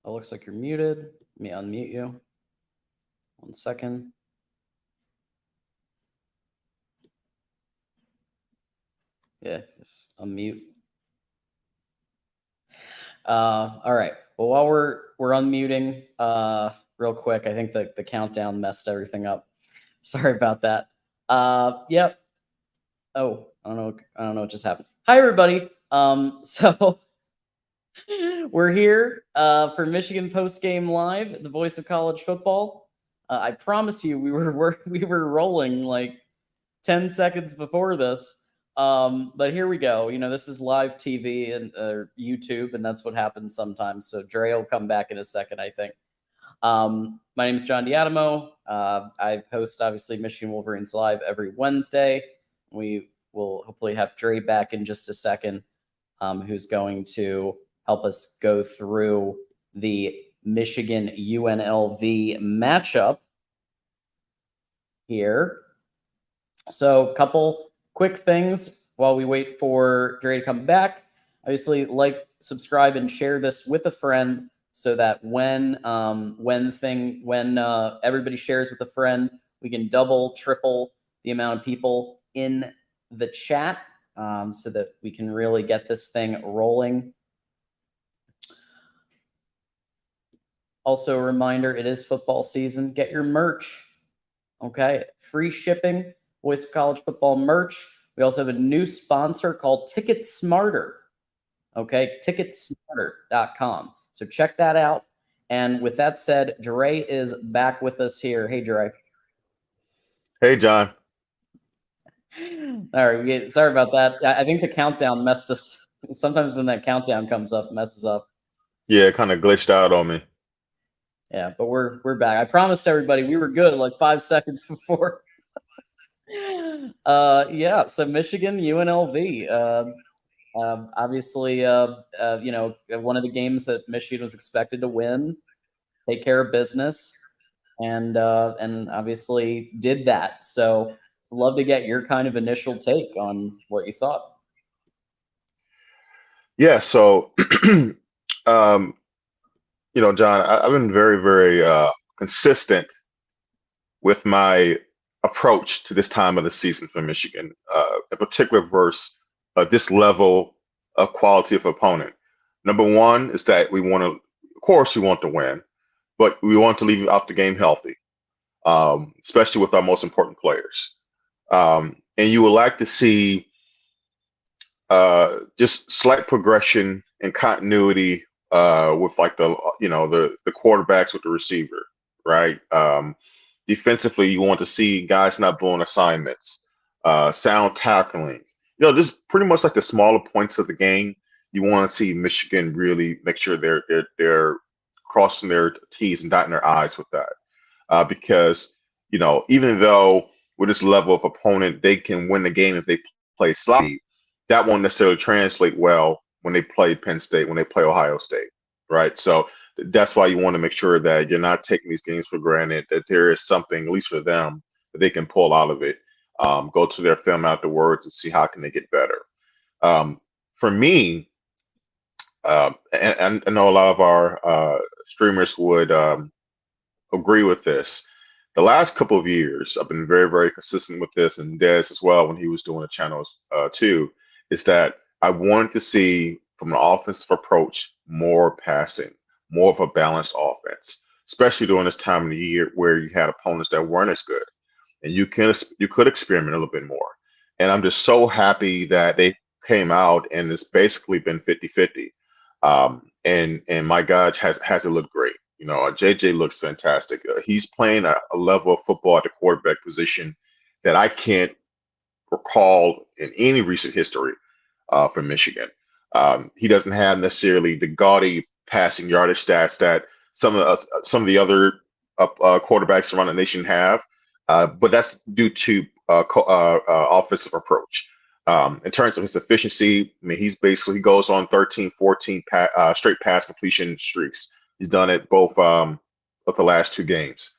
Oh, looks like you're muted. Let me unmute you. 1 second. Yeah, just unmute. All right. Well, while we're unmuting, real quick, I think the countdown messed everything up. Sorry about that. Yep. Oh, I don't know what just happened. Hi, everybody. So we're here for Michigan Postgame Live, the voice of college football. I promise you, we were rolling like 10 seconds before this. But here we go. You know, this is live TV and YouTube, and that's what happens sometimes. So Dre will come back in a second, I think. My name is John Diadamo. I host, obviously, Michigan Wolverines Live every Wednesday. We will hopefully have Dre back in just a second, who's going to help us go through the Michigan UNLV matchup here. So a couple quick things while we wait for Dre to come back. Obviously, like, subscribe, and share this with a friend so that when everybody shares with a friend, we can double, triple the amount of people in the chat, so that we can really get this thing rolling. Also, a reminder, it is football season. Get your merch. Okay, free shipping, Voice of College Football merch. We also have a new sponsor called Ticket Smarter. Okay, ticketsmarter.com. So check that out. And with that said, Dre is back with us here. Hey, Dre. Hey, John. All right, sorry about that. I think the countdown messed us. Sometimes when that countdown comes up, it messes up. Yeah, it kind of glitched out on me. Yeah, but we're back. I promised everybody we were good like 5 seconds before. Yeah, so Michigan, UNLV. Obviously, you know, one of the games that Michigan was expected to win, take care of business, and obviously did that. So, love to get your kind of initial take on what you thought. Yeah, so um, John, I've been very, very consistent with my approach to this time of the season for Michigan, in particular versus this level of quality of opponent. Number one is that we want to, of course, we want to win, but we want to leave out the game healthy, especially with our most important players. And you would like to see just slight progression and continuity with like the quarterbacks with the receiver, right? Defensively, you want to see guys not blowing assignments, sound tackling. Just pretty much like the smaller points of the game. You want to see Michigan really make sure they're crossing their T's and dotting their I's with that, because even though with this level of opponent they can win the game if they play sloppy, that won't necessarily translate well when they play Penn State, when they play Ohio State, right? So that's why you want to make sure that you're not taking these games for granted, that there is something, at least for them, that they can pull out of it. Go to their film afterwards and see how can they get better. For me, and I know a lot of our streamers would agree with this. The last couple of years, I've been very, very consistent with this, and Des as well when he was doing the channels too, is that I wanted to see from an offensive approach more passing, more of a balanced offense, especially during this time of the year where you had opponents that weren't as good, and you could experiment a little bit more. And I'm just so happy that they came out and it's basically been 50-50. And my God, has it looked great. JJ looks fantastic. He's playing a level of football at the quarterback position that I can't recall in any recent history for Michigan. He doesn't have necessarily the gaudy passing yardage stats that some of the other quarterbacks around the nation have, but that's due to offensive approach. In terms of his efficiency, I mean, he goes on 13, 14 straight pass completion streaks. He's done it both of the last two games.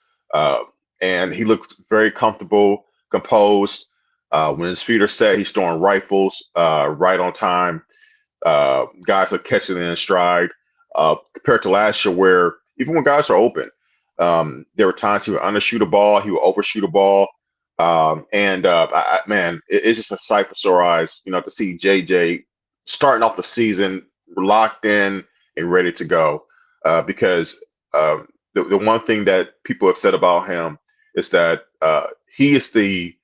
And he looks very comfortable, composed. When his feet are set, he's throwing rifles right on time. Guys are catching it in stride. compared to last year, where even when guys are open, there were times he would undershoot a ball, he would overshoot a ball. Man, it's just a sight for sore eyes, to see JJ starting off the season locked in and ready to go. Because the one thing that people have said about him is that he is the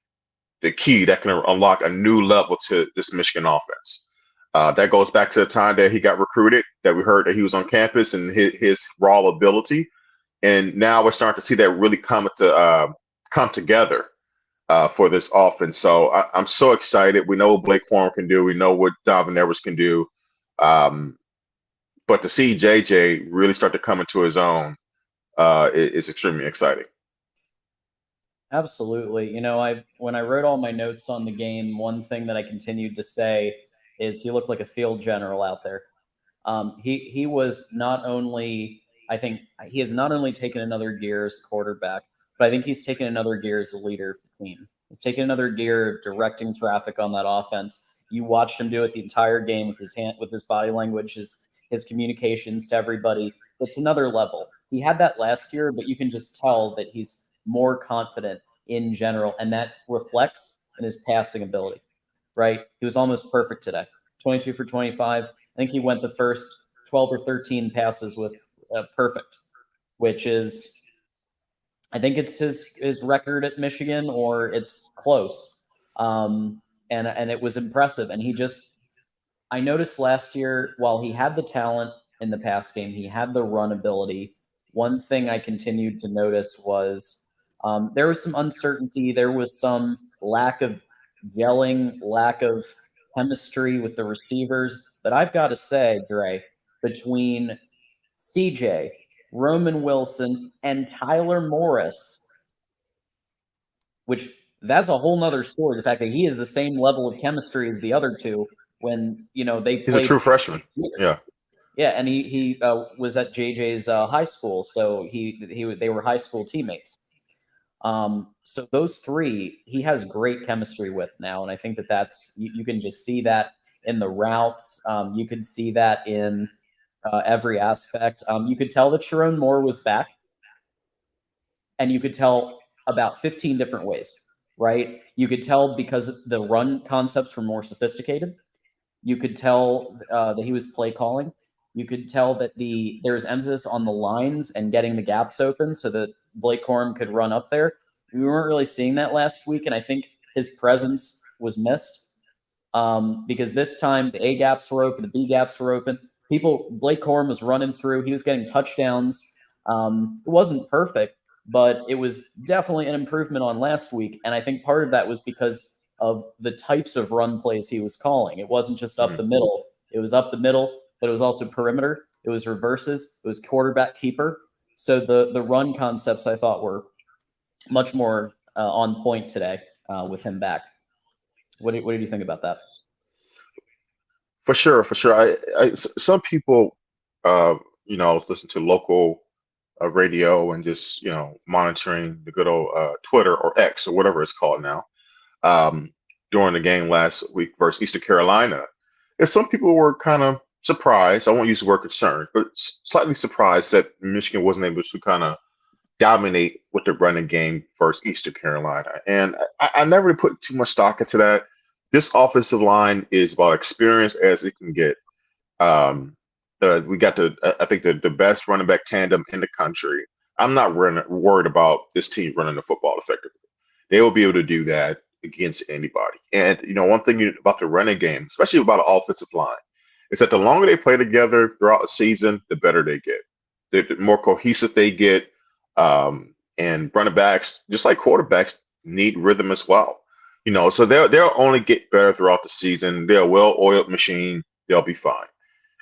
key that can unlock a new level to this Michigan offense. That goes back to the time that he got recruited, that we heard that he was on campus and his raw ability. And now we're starting to see that really come together for this offense. So I'm so excited. We know what Blake Corum can do. We know what Donovan Edwards can do. But to see JJ really start to come into his own is extremely exciting. Absolutely. When I wrote all my notes on the game, one thing that I continued to say is he looked like a field general out there. He was not only, I think he has not only taken another gear as a quarterback, but I think he's taken another gear as a leader of the team. He's taken another gear of directing traffic on that offense. You watched him do it the entire game with his hand, with his body language, his communications to everybody. It's another level. He had that last year, but you can just tell that he's more confident in general, and that reflects in his passing ability. Right? He was almost perfect today. 22 for 25. I think he went the first 12 or 13 passes with perfect, which is, I think it's his record at Michigan, or it's close. And it was impressive. And I noticed last year, while he had the talent in the pass game, he had the run ability. One thing I continued to notice was there was some uncertainty. There was some lack of yelling, lack of chemistry with the receivers. But I've got to say, Dre, between CJ, Roman Wilson, and Tyler Morris, which that's a whole nother story. The fact that he is the same level of chemistry as the other two when they He's a played. true freshman. Yeah. Yeah, and he was at JJ's high school, so they were high school teammates. So those three, he has great chemistry with now, and I think that's you can just see that in the routes. You could see that in every aspect. You could tell that Sharon Moore was back, and you could tell about 15 different ways, right? You could tell because the run concepts were more sophisticated. You could tell that he was play calling. You could tell that there's emphasis on the lines and getting the gaps open so that Blake Corum could run up there. We weren't really seeing that last week, and I think his presence was missed because this time the A gaps were open, the B gaps were open. Blake Corum was running through. He was getting touchdowns. It wasn't perfect, but it was definitely an improvement on last week, and I think part of that was because of the types of run plays he was calling. It wasn't just up the middle. It was up the middle, but it was also perimeter. It was reverses. It was quarterback keeper. So the run concepts I thought were much more on point today with him back. What did you think about that? For sure, for sure. Some people, listen to local radio and just monitoring the good old Twitter or X or whatever it's called now. During the game last week versus Eastern Carolina, and some people were kind of surprised. I won't use the word concerned, but slightly surprised that Michigan wasn't able to kind of dominate with the running game versus Eastern Carolina. And I never really put too much stock into that. This offensive line is about experience as it can get. We got I think the best running back tandem in the country. I'm not worried about this team running the football effectively. They will be able to do that against anybody. And one thing about the running game, especially about the offensive line, is that the longer they play together throughout the season, the better they get. The more cohesive they get. And running backs, just like quarterbacks, need rhythm as well. So they'll only get better throughout the season. They're a well-oiled machine. They'll be fine.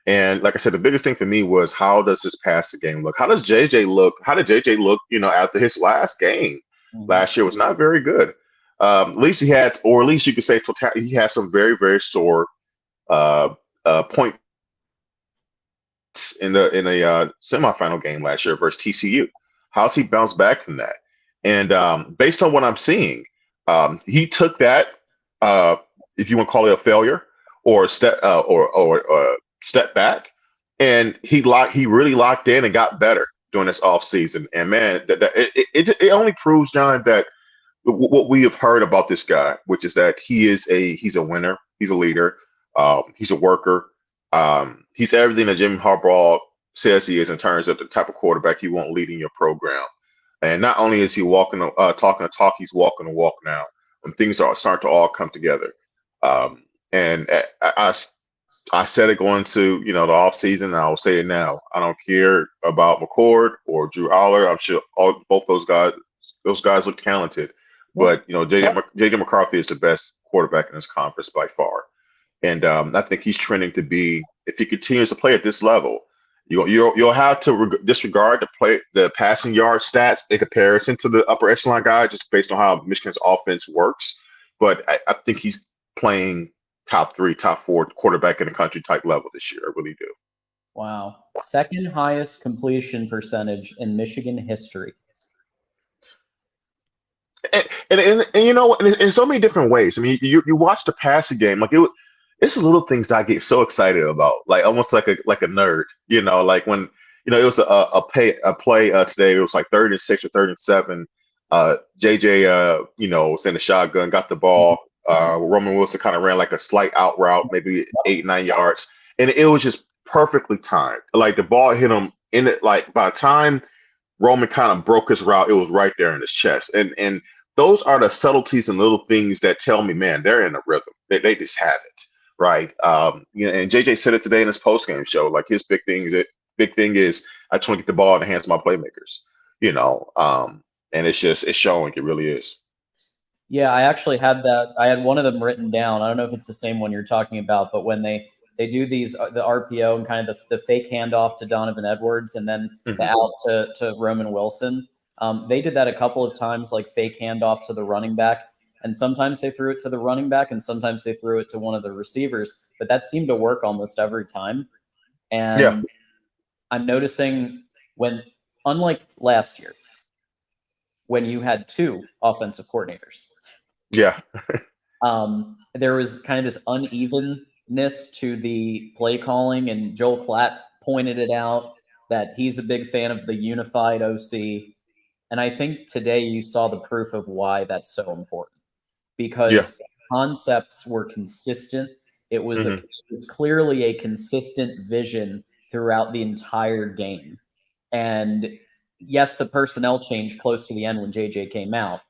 And like I said, the biggest thing for me was, how does this passing game look? How does JJ look? How did JJ look? After his last game last year was not very good. At least he had, or at least you could say, he had some very, very sore points in a semifinal game last year versus TCU. How's he bounced back from that? And based on what I'm seeing, he took that, if you want to call it a failure or a step back, and he really locked in and got better during this off season. And man, it only proves, John, that what we have heard about this guy, which is that he's a winner, he's a leader, he's a worker, he's everything that Jimmy Harbaugh says he is in terms of the type of quarterback you want leading your program. And not only is he talking the talk, he's walking the walk now. When things are starting to all come together, and I said it going to the off season, and I will say it now. I don't care about McCord or Drew Aller. I'm sure both those guys look talented, but JJ McCarthy is the best quarterback in this conference by far, and I think he's trending to be, if he continues to play at this level, you'll have to disregard the passing yard stats in comparison to the upper echelon guy, just based on how Michigan's offense works. But I think he's playing top 3, top 4 quarterback in the country type level this year. I really do. Wow. Second highest completion percentage in Michigan history. And in so many different ways. I mean, you watch the passing game, like it's the little things that I get so excited about, like almost like a nerd. Like when it was a play today. It was like 3rd and 6 or 3rd and 7. JJ was in the shotgun, got the ball. Roman Wilson kind of ran like a slight out route, maybe 8-9 yards, and it was just perfectly timed. Like the ball hit him in it. Like by the time Roman kind of broke his route, it was right there in his chest. And those are the subtleties and little things that tell me, man, they're in a rhythm. They just have it, right? And JJ said it today in his postgame show. Like his big thing is I just want to get the ball in the hands of my playmakers. And it's showing. It really is. Yeah, I actually had that. I had one of them written down. I don't know if it's the same one you're talking about, but when they do the RPO and kind of the fake handoff to Donovan Edwards and then the out to Roman Wilson, they did that a couple of times, like fake handoff to the running back. And sometimes they threw it to the running back and sometimes they threw it to one of the receivers. But that seemed to work almost every time. And I'm noticing unlike last year, when you had 2 offensive coordinators, there was kind of this unevenness to the play calling, and Joel Klatt pointed it out that he's a big fan of the unified OC. And I think today you saw the proof of why that's so important, because concepts were consistent. It was clearly a consistent vision throughout the entire game. And yes, the personnel changed close to the end when JJ came out,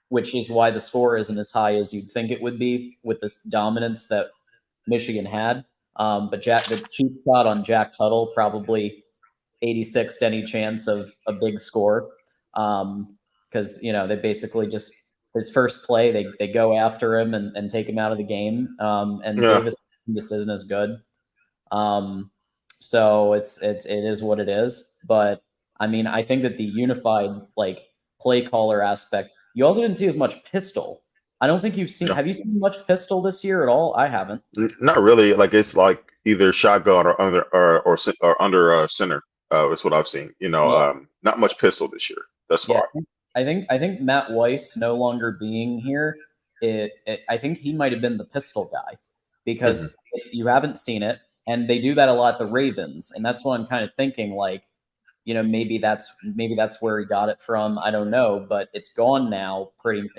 which is why the score isn't as high as you'd think it would be with this dominance that Michigan had. But the cheap shot on Jack Tuttle, probably 86 to any chance of a big score. Because, they basically just, his first play, they go after him and take him out of the game. And Davis just isn't as good. So it is what it is. But I mean, I think that the unified play caller aspect, you also didn't see as much pistol. I don't think you've seen. Have you seen much pistol this year at all? I haven't. Not really. Like it's like either shotgun or under center. Is what I've seen. Not much pistol this year thus far. I think Matt Weiss no longer being here, I think he might have been the pistol guy, because you haven't seen it, and they do that a lot at the Ravens, and that's what I'm kind of thinking. Maybe that's where he got it from. I don't know, but it's gone now.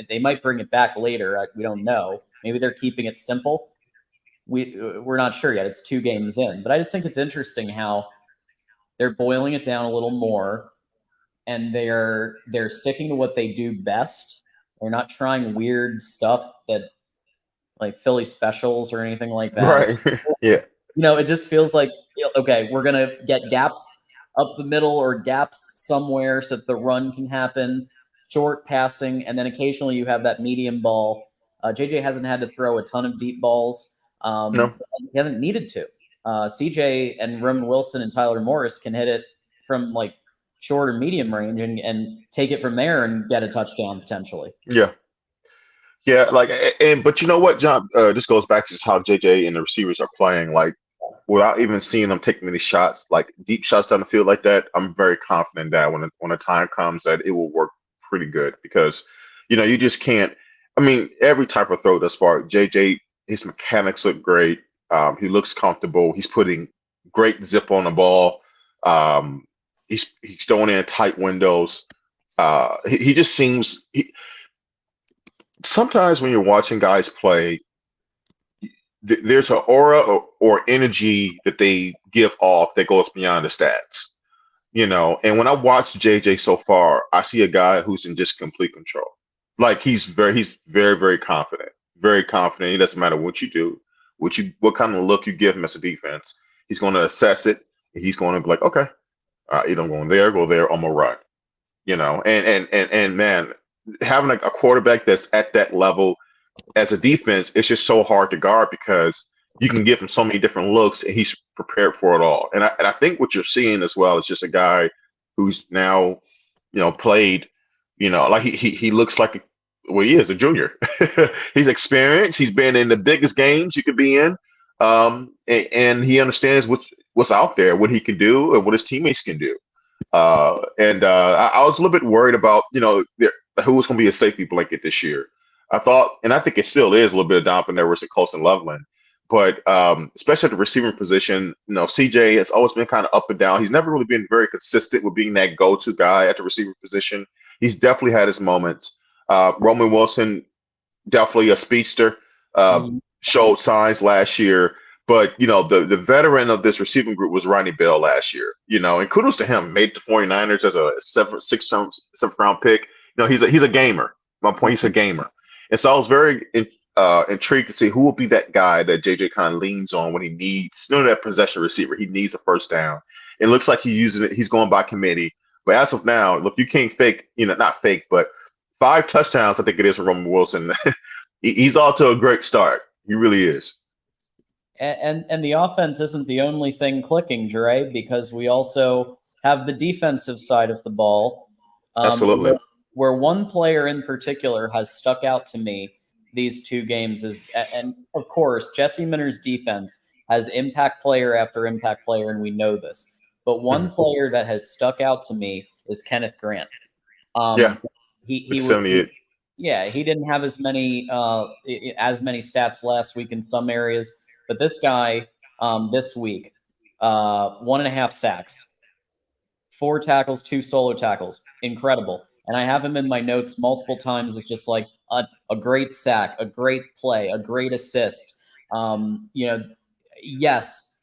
They might bring it back later. We don't know. Maybe they're keeping it simple. We're not sure yet. It's 2 games in, but I just think it's interesting how they're boiling it down a little more, and they're sticking to what they do best. They're not trying weird stuff that like Philly specials or anything like that. Right. It just feels like, okay, we're gonna get gaps up the middle or gaps somewhere so that the run can happen, short passing, and then occasionally you have that medium ball. JJ hasn't had to throw a ton of deep balls. No. He hasn't needed to. CJ and Roman Wilson and Tyler Morris can hit it from short or medium range and take it from there and get a touchdown potentially. Yeah. But you know what, John? This goes back to just how JJ and the receivers are playing. Without even seeing them take many shots, like deep shots down the field like that, I'm very confident that when the time comes that it will work pretty good, because you just can't. I mean, every type of throw thus far, JJ, his mechanics look great. He looks comfortable. He's putting great zip on the ball. Um, he's throwing in tight windows. He just seems. Sometimes when you're watching guys play, there's an aura or energy that they give off that goes beyond the stats. And when I watch JJ so far, I see a guy who's in just complete control. Like he's very, very confident. Very confident. It doesn't matter what you do, what kind of look you give him as a defense. He's going to assess it. And he's going to be like, okay, I'm going there, go there, I'm gonna run. And man, having a quarterback that's at that level as a defense, it's just so hard to guard because you can give him so many different looks and he's prepared for it all. And I think what you're seeing as well is just a guy who's now, played, like he looks like well, he is a junior. He's experienced. He's been in the biggest games you could be in. And he understands what's out there, what he can do and what his teammates can do. I was a little bit worried about, who was going to be a safety blanket this year. I thought, and I think it still is a little bit of Donovan Edwards and Colson Loveland, but especially at the receiving position, CJ has always been kind of up and down. He's never really been very consistent with being that go-to guy at the receiver position. He's definitely had his moments. Roman Wilson, definitely a speedster, showed signs last year. But, the veteran of this receiving group was Ronnie Bell last year, and kudos to him. Made the 49ers as a sixth round pick. He's a gamer. At one point, he's a gamer. And so I was very intrigued to see who will be that guy that JJ kind of leans on when he needs, that possession receiver. He needs a first down. It looks like he's using it. He's going by committee. But as of now, look, you can't fake, not fake, but 5 touchdowns, I think it is, from Roman Wilson. He's off to a great start. He really is. And the offense isn't the only thing clicking, Dre, because we also have the defensive side of the ball. Absolutely. Where one player in particular has stuck out to me these 2 games is, and of course, Jesse Minter's defense has impact player after impact player, and we know this. But one player that has stuck out to me is Kenneth Grant. Yeah, he 78. He didn't have as many stats last week in some areas, but this guy this week, 1.5 sacks, 4 tackles, 2 solo tackles, incredible. And I have him in my notes multiple times. It's just like a great sack, a great play, a great assist. Yes,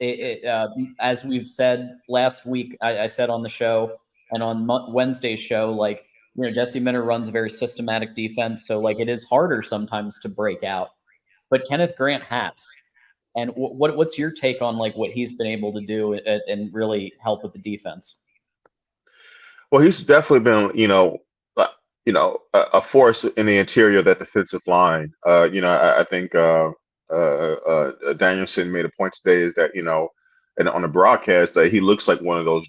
as we've said last week, I said on the show and on Wednesday's show, like, Jesse Minter runs a very systematic defense. So, like, it is harder sometimes to break out. But Kenneth Grant has. And what's your take on, like, what he's been able to do and really help with the defense? Well, he's definitely been, a force in the interior of that defensive line. I think Danielson made a point today is that, and on the broadcast that he looks like one of those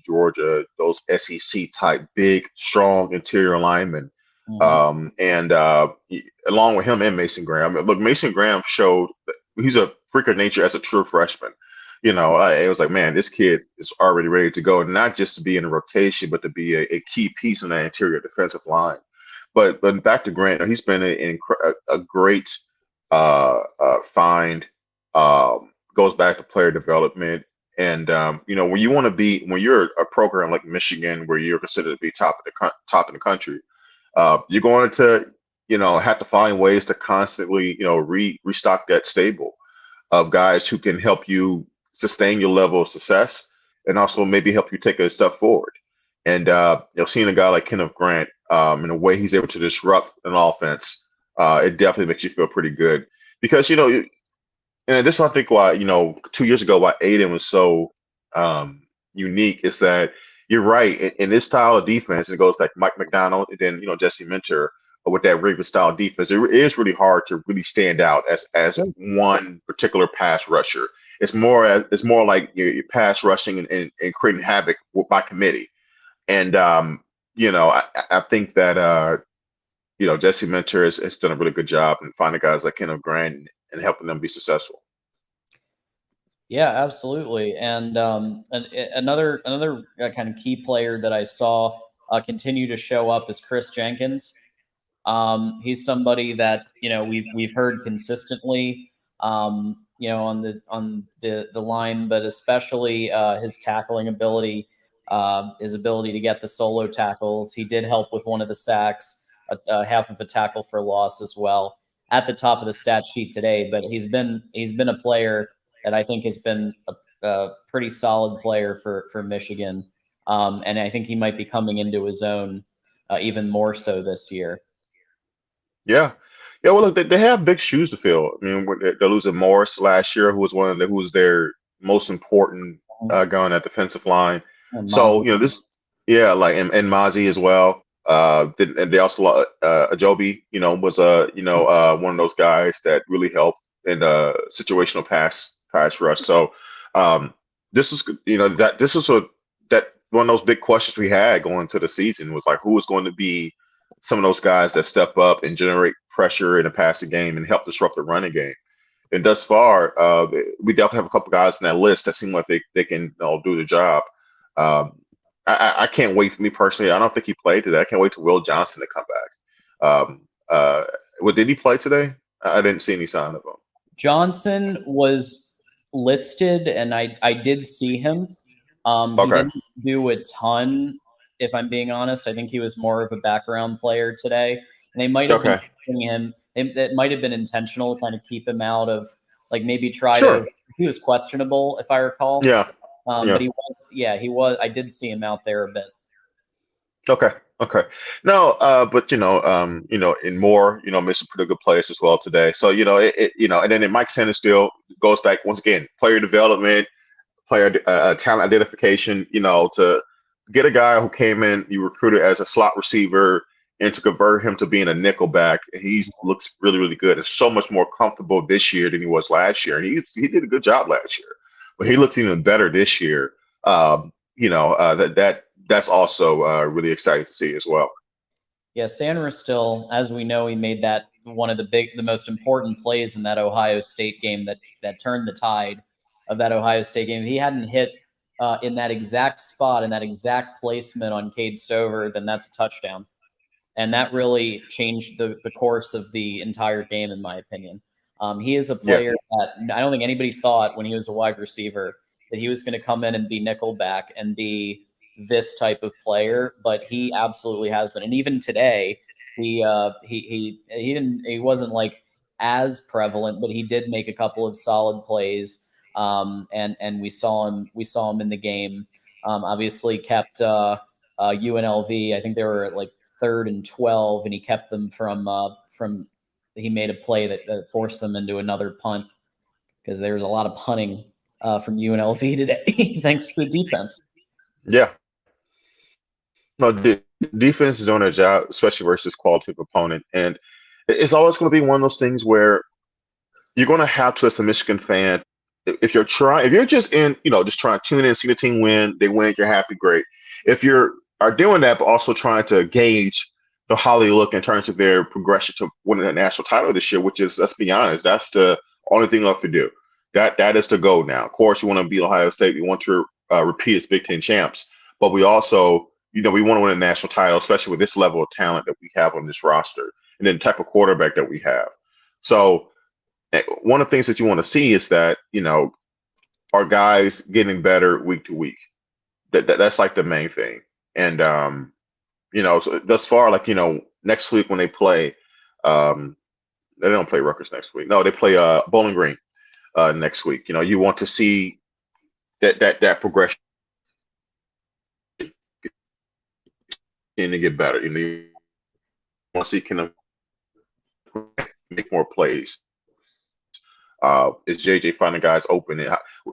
those SEC type big, strong interior linemen. And along with him and Mason Graham. Look, Mason Graham showed that he's a freak of nature as a true freshman. It was like, man, this kid is already ready to go, not just to be in a rotation, but to be a key piece in that interior defensive line. But back to Grant, he's been a great find. Goes back to player development, and when you're a program like Michigan, where you're considered to be top in the country, you're going to have to find ways to constantly restock that stable of guys who can help you sustain your level of success and also maybe help you take a step forward. And seeing a guy like Kenneth Grant, in the way he's able to disrupt an offense, it definitely makes you feel pretty good. Because and this I think why 2 years ago why Aiden was so unique is that you're right in this style of defense. It goes like Mike McDonald and then Jesse Minter with that Raven style defense. It is really hard to really stand out as one particular pass rusher. It's more like you're pass rushing and creating havoc by committee. And I think that Jesse Minter has done a really good job in finding guys like Kenneth Grant and helping them be successful. Yeah, absolutely. And another kind of key player that I saw continue to show up is Chris Jenkins. He's somebody that we've heard consistently on the line, but especially his tackling ability, his ability to get the solo tackles. He did help with one of the sacks, half of a tackle for loss as well, at the top of the stat sheet today. But he's been a player that I think has been a pretty solid player for Michigan, and I think he might be coming into his own even more so this year. Yeah. Yeah, well, look, they have big shoes to fill. I mean, they're losing Morris last year, who was their most important guy on that defensive line. And So, Mozzie. you know, yeah, like, and Mozzie as well. And they also, Ajobi, was one of those guys that really helped in situational pass rush. So, um, this is, this is that one of those big questions we had going into the season was like, who was going to be some of those guys that step up and generate pressure in the passing game and help disrupt the running game. And thus far, we definitely have a couple guys in that list that seem like they can do the job. I can't wait for me personally. I don't think he played today. I can't wait for Will Johnson to come back. Did he play today? I didn't see any sign of him. Johnson was listed, and I did see him. He Okay. didn't do a ton, if I'm being honest. I think he was more of a background player today, and they might have been Okay. keeping him. It might have been intentional to kind of keep him out of, like, maybe try to. Sure. He was questionable, if I recall. Yeah. But Yeah. he was. I did see him out there a bit. Okay. Okay. No, but in Moore, made some pretty good plays as well today. So, and then Mike Sanders still goes back once again, player development, player talent identification, to get a guy who came in, you recruited as a slot receiver, and to convert him to being a nickel back. He looks really, really good and so much more comfortable this year than he was last year. And he did a good job last year, but he looks even better this year. That's also really exciting to see as well. Yeah, Sanders still, as we know, he made that one of the most important plays in that Ohio State game that turned the tide of that Ohio State game. If he hadn't hit in that exact spot, in that exact placement on Cade Stover, then that's a touchdown. And that really changed the course of the entire game, in my opinion. He is a Yeah. player that I don't think anybody thought when he was a wide receiver that he was going to come in and be nickelback and be this type of player, but he absolutely has been. And even today, he wasn't like as prevalent, but he did make a couple of solid plays. And we saw him in the game. Obviously kept UNLV. I think they were like 3rd and 12, and he kept them from. He made a play that forced them into another punt because there was a lot of punting from UNLV today, thanks to the defense. Yeah. No, defense is doing their job, especially versus quality of opponent. And it's always going to be one of those things where you're going to have to, as a Michigan fan, if you're just just trying to tune in, see the team win, they win, you're happy, great. If are doing that, but also trying to gauge how they look in terms of their progression to winning a national title this year, which is, let's be honest, that's the only thing left to do. That is the goal now. Of course, we want to beat Ohio State. We want to repeat as Big Ten champs, but we also, we want to win a national title, especially with this level of talent that we have on this roster and then the type of quarterback that we have. So one of the things that you want to see is that, our guys getting better week to week. That's like the main thing. And, so thus far, like, next week when they play, they don't play Rutgers next week. No, they play Bowling Green next week. You want to see that progression to get better. You want to see can make more plays. Is JJ finding guys open?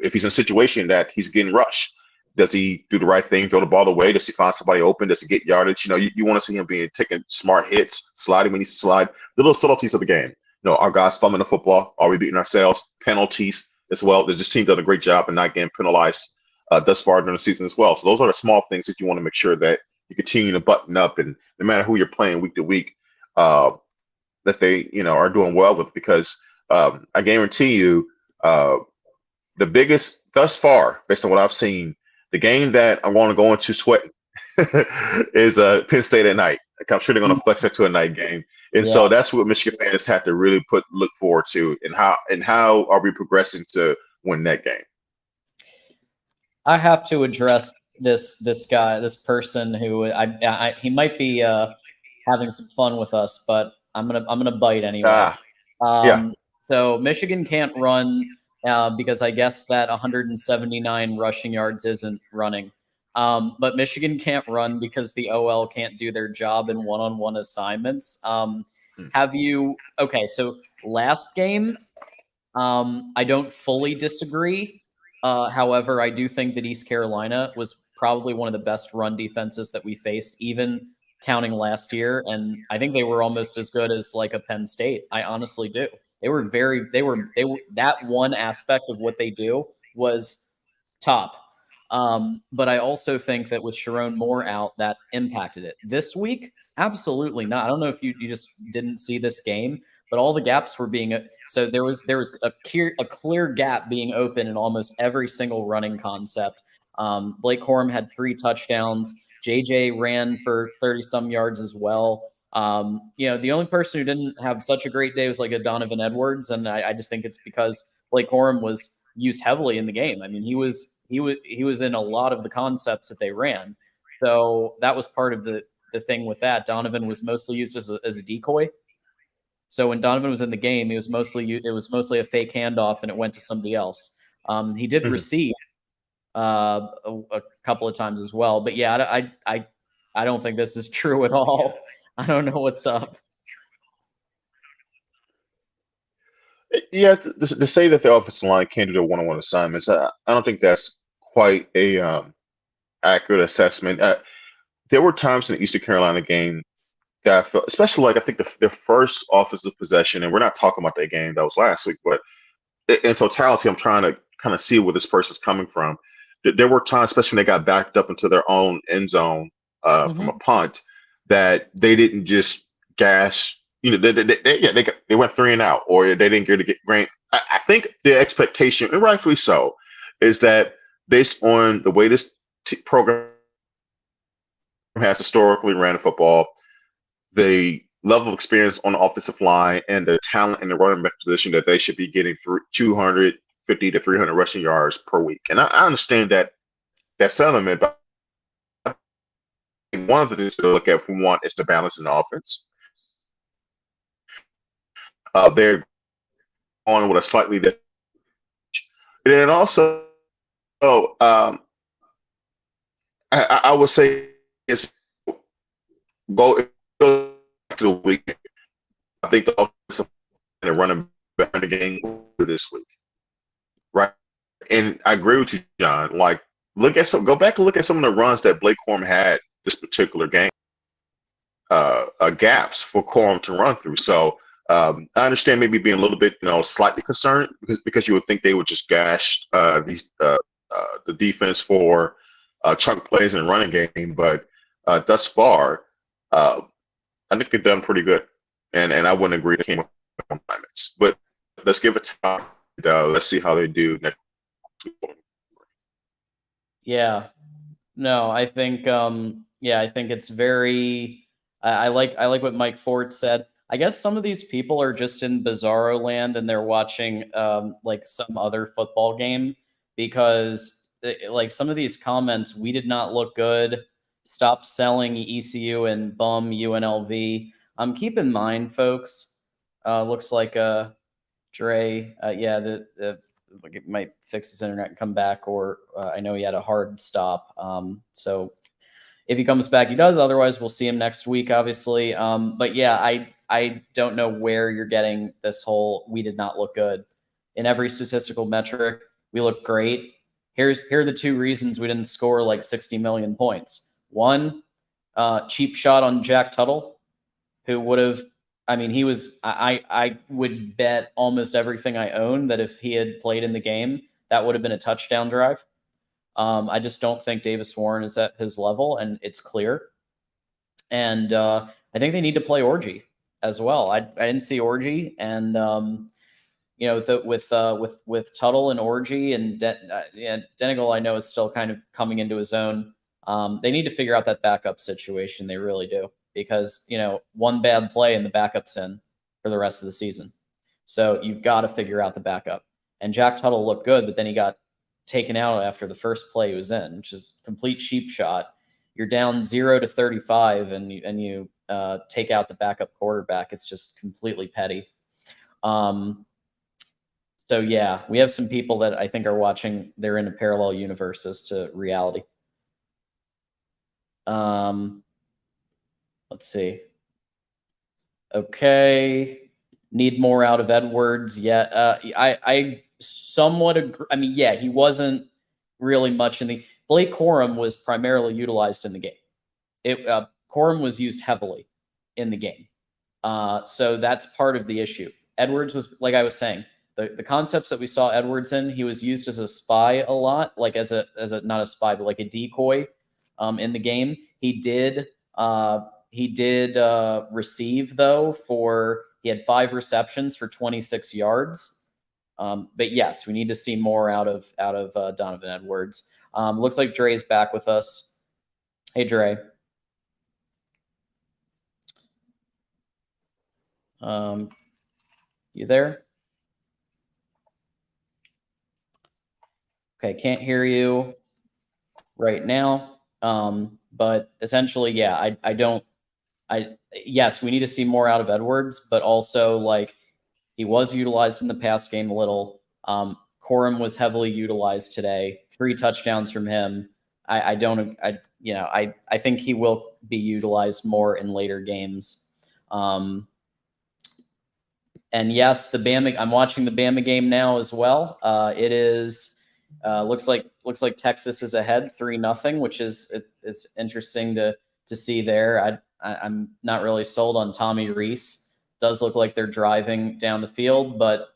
If he's in a situation that he's getting rushed, does he do the right thing, throw the ball away? Does he find somebody open? Does he get yardage? You want to see him taking smart hits, sliding when he needs to slide. The little subtleties of the game. Our guys fumbling the football. Are we beating ourselves? Penalties as well. This team done a great job in not getting penalized thus far during the season as well. So those are the small things that you want to make sure that you continue to button up, and no matter who you're playing week to week, that they are doing well with, because I guarantee you, the biggest thus far, based on what I've seen, the game that I want to go into sweating is Penn State at night. Like, I'm sure they're going to flex that to a night game. And Yeah. so that's what Michigan fans have to really look forward to, and how are we progressing to win that game? I have to address this guy, this person who he might be having some fun with us, but I'm gonna bite anyway. Ah, yeah. So Michigan can't run because I guess that 179 rushing yards isn't running. But Michigan can't run because the OL can't do their job in one-on-one assignments. Hmm. Have you? Okay, so last game I don't fully disagree. However, I do think that East Carolina was probably one of the best run defenses that we faced, even counting last year. And I think they were almost as good as like a Penn State. I honestly do. They were that one aspect of what they do was top. But I also think that with Sharon Moore out, that impacted it. This week, absolutely not. I don't know if you just didn't see this game, but all the gaps were being so there was a clear gap being open in almost every single running concept. Blake Corum had 3 touchdowns. JJ ran for 30 some yards as well. The only person who didn't have such a great day was like a Donovan Edwards, and I just think it's because Blake Corum was used heavily in the game. I mean, he was in a lot of the concepts that they ran. So that was part of the thing with that. Donovan was mostly used as a decoy. So when Donovan was in the game, it was mostly a fake handoff, and it went to somebody else. He did Mhm. receive a couple of times as well, but yeah, I don't think this is true at all. I don't know what's up. Yeah, to say that the offensive line can't do their one-on-one assignments, I don't think that's quite a accurate assessment. There were times in the Eastern Carolina game that I felt, especially like I think their first offensive possession, and we're not talking about that game that was last week, but in totality, I'm trying to kind of see where this person's coming from. There were times, especially when they got backed up into their own end zone from a Hmm. punt, that they didn't just gash. They went three and out, or they didn't get grain. I think the expectation, and rightfully so, is that based on the way this program has historically ran football, the level of experience on the offensive line and the talent in the running back position, that they should be getting through 250 to 300 rushing yards per week. And I understand that sentiment, but one of the things to look at, for one, is the balance in the offense. They're on with a slightly different, and then also, um, I would say it's go to the week. I think the offensive and running back in the game this week, right? And I agree with you, John. Like, go back and look at some of the runs that Blake Corum had this particular game. Gaps for Corum to run through. So I understand maybe being a little bit, slightly concerned, because you would think they would just gash the defense for chunk plays in the running game. But thus far, uh, I think they've done pretty good, and I wouldn't agree they came up with assignments. But let's give it time. Let's see how they do next week. Yeah. No, I think it's very I like what Mike Ford said. I guess some of these people are just in bizarro land and they're watching like some other football game because like some of these comments, we did not look good. Stop selling ECU and bum UNLV. Keep in mind, folks. Looks like Dre, yeah, like it might fix his internet and come back, or I know he had a hard stop. So if he comes back, he does. Otherwise, we'll see him next week, obviously. But yeah, I don't know where you're getting this whole "we did not look good" in every statistical metric. We look great. Here are the 2 reasons we didn't score like 60 million points. One, cheap shot on Jack Tuttle, who would have, I mean, he was, I would bet almost everything I own that if he had played in the game, that would have been a touchdown drive. I just don't think Davis Warren is at his level, and it's clear. And I think they need to play Orgy as well. I didn't see Orgy, and with Tuttle and Orgy and Denigal, I know is still kind of coming into his own. They need to figure out that backup situation. They really do. because, one bad play and the backup's in for the rest of the season. So you've got to figure out the backup. And Jack Tuttle looked good, but then he got taken out after the first play he was in, which is complete sheep shot. You're down 0-35 and you take out the backup quarterback. It's just completely petty. So yeah, we have some people that I think are watching. They're in a parallel universes to reality. Let's see. Okay. Need more out of Edwards. Yeah. I somewhat agree. I mean, yeah, he wasn't really much in the Blake Corum was primarily utilized in the game. Corum was used heavily in the game. So that's part of the issue. Edwards was, like I was saying, the concepts that we saw Edwards in, he was used as a spy a lot, like as a not a spy, but like a decoy in the game. He did receive though he had 5 receptions for 26 yards. But yes, we need to see more out of Donovan Edwards. Looks like Dre's back with us. Hey, Dre. You there? Okay, can't hear you right now. But essentially, yeah, yes, we need to see more out of Edwards, but also like he was utilized in the pass game a little. Corum was heavily utilized today. 3 touchdowns from him. I think he will be utilized more in later games. And yes, I'm watching the Bama game now as well. It is looks like Texas is ahead 3-0, which it's interesting to see there. I'm not really sold on Tommy Rees. Does look like they're driving down the field, but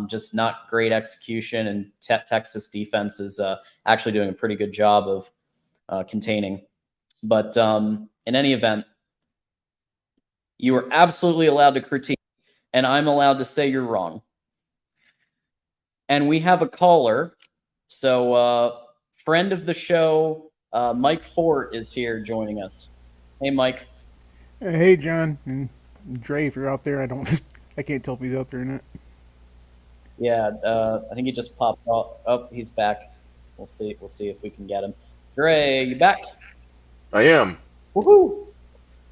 just not great execution. And Texas defense is actually doing a pretty good job of containing. But in any event, you are absolutely allowed to critique, and I'm allowed to say you're wrong. And we have a caller. So friend of the show, Mike Fort is here joining us. Hey, Mike. Hey, John and Dre, if you're out there, I can't tell if he's out there or not. Yeah, I think he just popped up. Oh, he's back. We'll see if we can get him. Dre, you back? I am. Woohoo!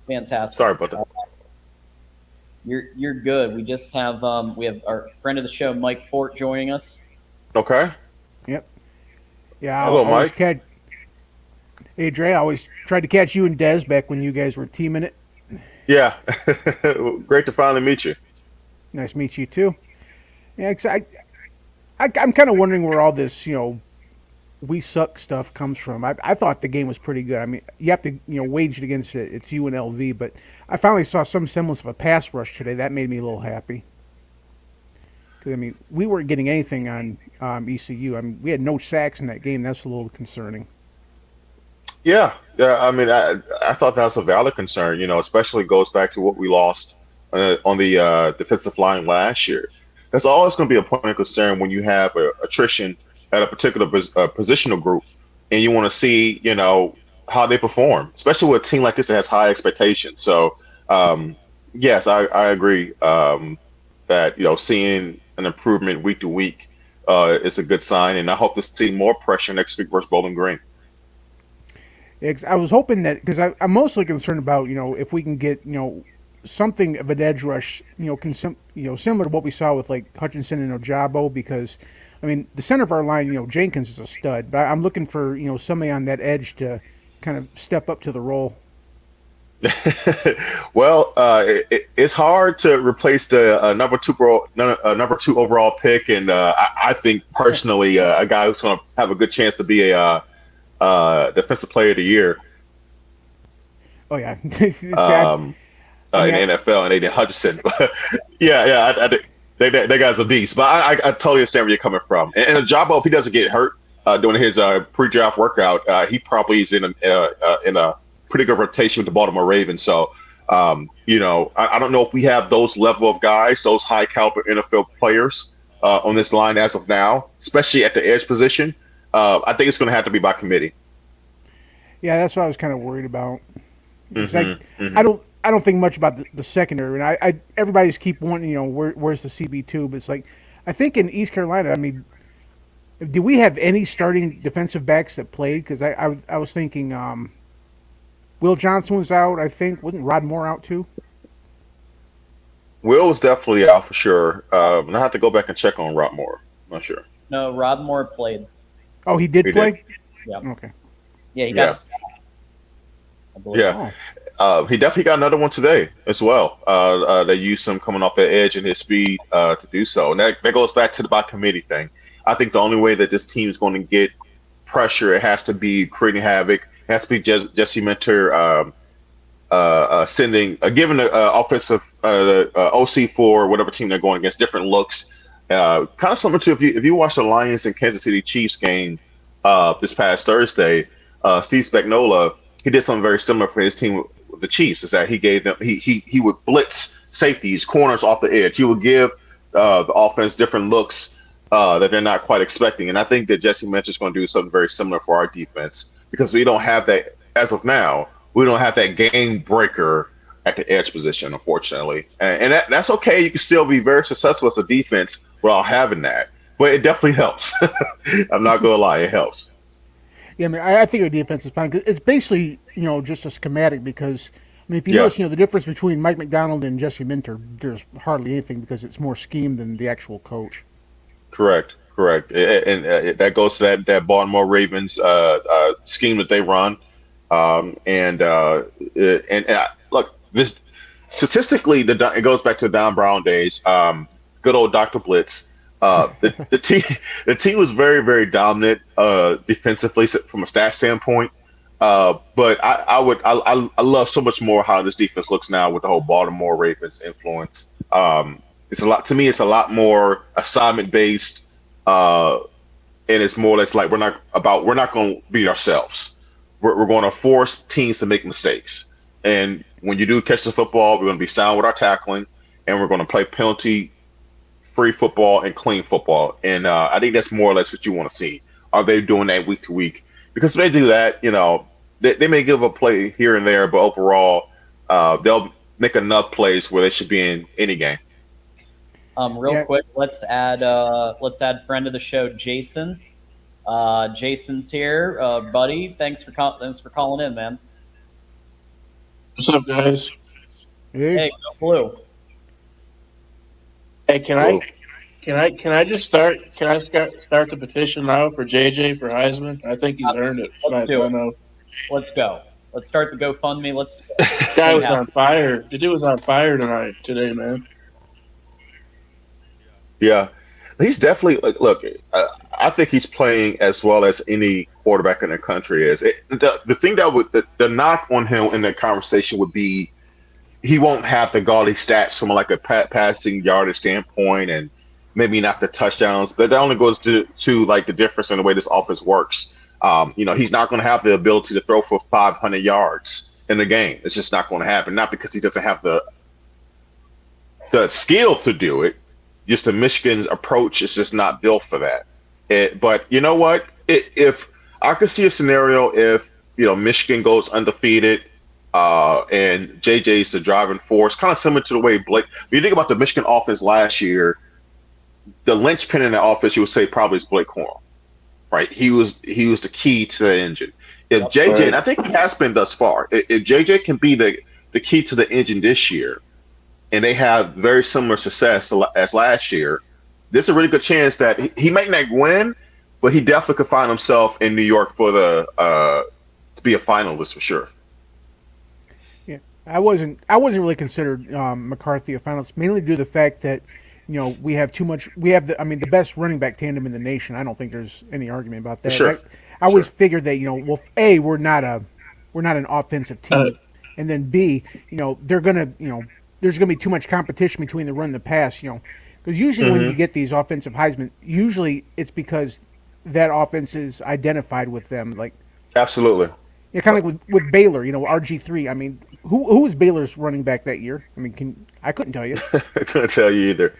Fantastic. Sorry about this. You're good. We just have we have our friend of the show, Mike Fort, joining us. Okay. Yep. Yeah. Hello, Mike. Hey, Dre, I always tried to catch you and Dez back when you guys were teaming it. Yeah. Great to finally meet you. Nice to meet you too. Yeah, I'm kind of wondering where all this, we suck stuff comes from. I thought the game was pretty good. I mean, you have to, wage it against it's UNLV, but I finally saw some semblance of a pass rush today. That made me a little happy. Because, I mean, we weren't getting anything on ECU. I mean, we had no sacks in that game. That's a little concerning. Yeah. I mean, I thought that was a valid concern. Especially goes back to what we lost on the defensive line last year. That's always going to be a point of concern when you have attrition at a particular positional group, and you want to see, how they perform, especially with a team like this that has high expectations. So, yes, I agree that seeing an improvement week to week is a good sign, and I hope to see more pressure next week versus Bowling Green. Yeah, I was hoping that because I'm mostly concerned about if we can get something of an edge rush, similar to what we saw with like Hutchinson and Ojabo, because I mean the center of our line, Jenkins is a stud, but I'm looking for somebody on that edge to kind of step up to the role. Well, it's hard to replace the number two overall pick, and I think personally a guy who's going to have a good chance to be a defensive player of the year. Oh yeah. In the NFL, and they did Hutchinson. yeah, I think that guy's a beast. But I totally understand where you're coming from. And Ojabo, if he doesn't get hurt during his pre-draft workout, he probably is in a pretty good rotation with the Baltimore Ravens. So, I don't know if we have those level of guys, those high caliber NFL players on this line as of now, especially at the edge position. I think it's going to have to be by committee. Yeah, that's what I was kind of worried about. Because Mm-hmm. I don't think much about the secondary, and everybody's keep wanting, where's the CB2, but it's like I think in East Carolina, I mean, do we have any starting defensive backs that played? Because I was thinking Will Johnson was out. I think wasn't Rod Moore out too? Will was definitely out for sure. And I have to go back and check on Rockmore. Not sure. No, Rod Moore played. Oh, he did He did. play. Yeah, Okay. yeah, he got a Yeah, sack, I believe. yeah. Oh, He definitely got another one today as well. They used him coming off the edge and his speed to do so. And that goes back to the by committee thing. I think the only way that this team is going to get pressure, it has to be creating havoc. It has to be Jesse Minter sending, giving the offensive OC for whatever team they're going against different looks. Kind of similar to if you watch the Lions and Kansas City Chiefs game this past Thursday, Steve Spagnuolo he did something very similar for his team with the Chiefs. Is that he gave them he would blitz safeties, corners off the edge. He would give the offense different looks that they're not quite expecting. And I think that Jesse Minter is going to do something very similar for our defense because we don't have that as of now. We don't have that game breaker at the edge position, unfortunately, and that's okay. You can still be very successful as a defense without having that, but it definitely helps. I'm not gonna lie, it helps. yeah. I mean, I think our defense is fine. 'Cause it's basically just a schematic because. I mean, if you Yeah, notice, the difference between Mike McDonald and Jesse Minter, there's hardly anything because it's more scheme than the actual coach. correct, correct, and that goes to that Baltimore Ravens scheme that they run, and look, this statistically, it goes back to the Don Brown days. Good old Dr. Blitz. The team the team was very very dominant defensively from a stat standpoint. But I love so much more how this defense looks now with the whole Baltimore Ravens influence. It's a lot to me. It's a lot more assignment based, and it's more or less like we're not going to beat ourselves. We're going to force teams to make mistakes. And when you do catch the football, we're going to be sound with our tackling, and we're going to play penalty free football and clean football. And I think that's more or less what you want to see. Are they doing that week to week? Because if they do that, they may give a play here and there, but overall, they'll make enough plays where they should be in any game. Real Yeah, quick, let's add friend of the show, Jason. Jason's here, buddy. Thanks for calling in, man. What's up, guys? hey, Hey, go Blue. Hey, Blue. can I just start? Can I start the petition now for JJ for Heisman? I think he's earned it. Let's do it. 5-0. Let's go. Let's start the GoFundMe. Let's do it. Guy Make it was happen. on fire. The dude was on fire today, man. Yeah, he's definitely look. I think he's playing as well as any quarterback in the country is. The thing that would the knock on him in the conversation would be he won't have the gaudy stats from like a passing yardage standpoint, and maybe not the touchdowns. But that only goes to like the difference in the way this offense works. He's not going to have the ability to throw for 500 yards in the game. It's just not going to happen. Not because he doesn't have the skill to do it. Just the Michigan's approach is just not built for that. But you know what? If I could see a scenario if Michigan goes undefeated, and JJ's the driving force, kind of similar to the way Blake. When you think about the Michigan offense last year, the linchpin in the offense, you would say probably is Blake Corum, right? He was the key to the engine. If Yep. JJ, Right. and I think he has been thus far, if JJ can be the key to the engine this year, and they have very similar success as last year, there's a really good chance that he might not win, but he definitely could find himself in New York for the to be a finalist for sure. yeah. I wasn't really considered McCarthy a finalist, mainly due to the fact that we have too much. We have the best running back tandem in the nation. I don't think there's any argument about that. Sure, I always sure. figured that well, A, we're not an offensive Uh, team, and then B, they're gonna there's gonna be too much competition between the run and the pass. Because usually when you Hmm. get these offensive Heisman, usually it's because that offense is identified with them. Like Absolutely. kind of like with Baylor, RG3. I mean, who was Baylor's running back that year? I mean, I couldn't tell you. I couldn't tell you either.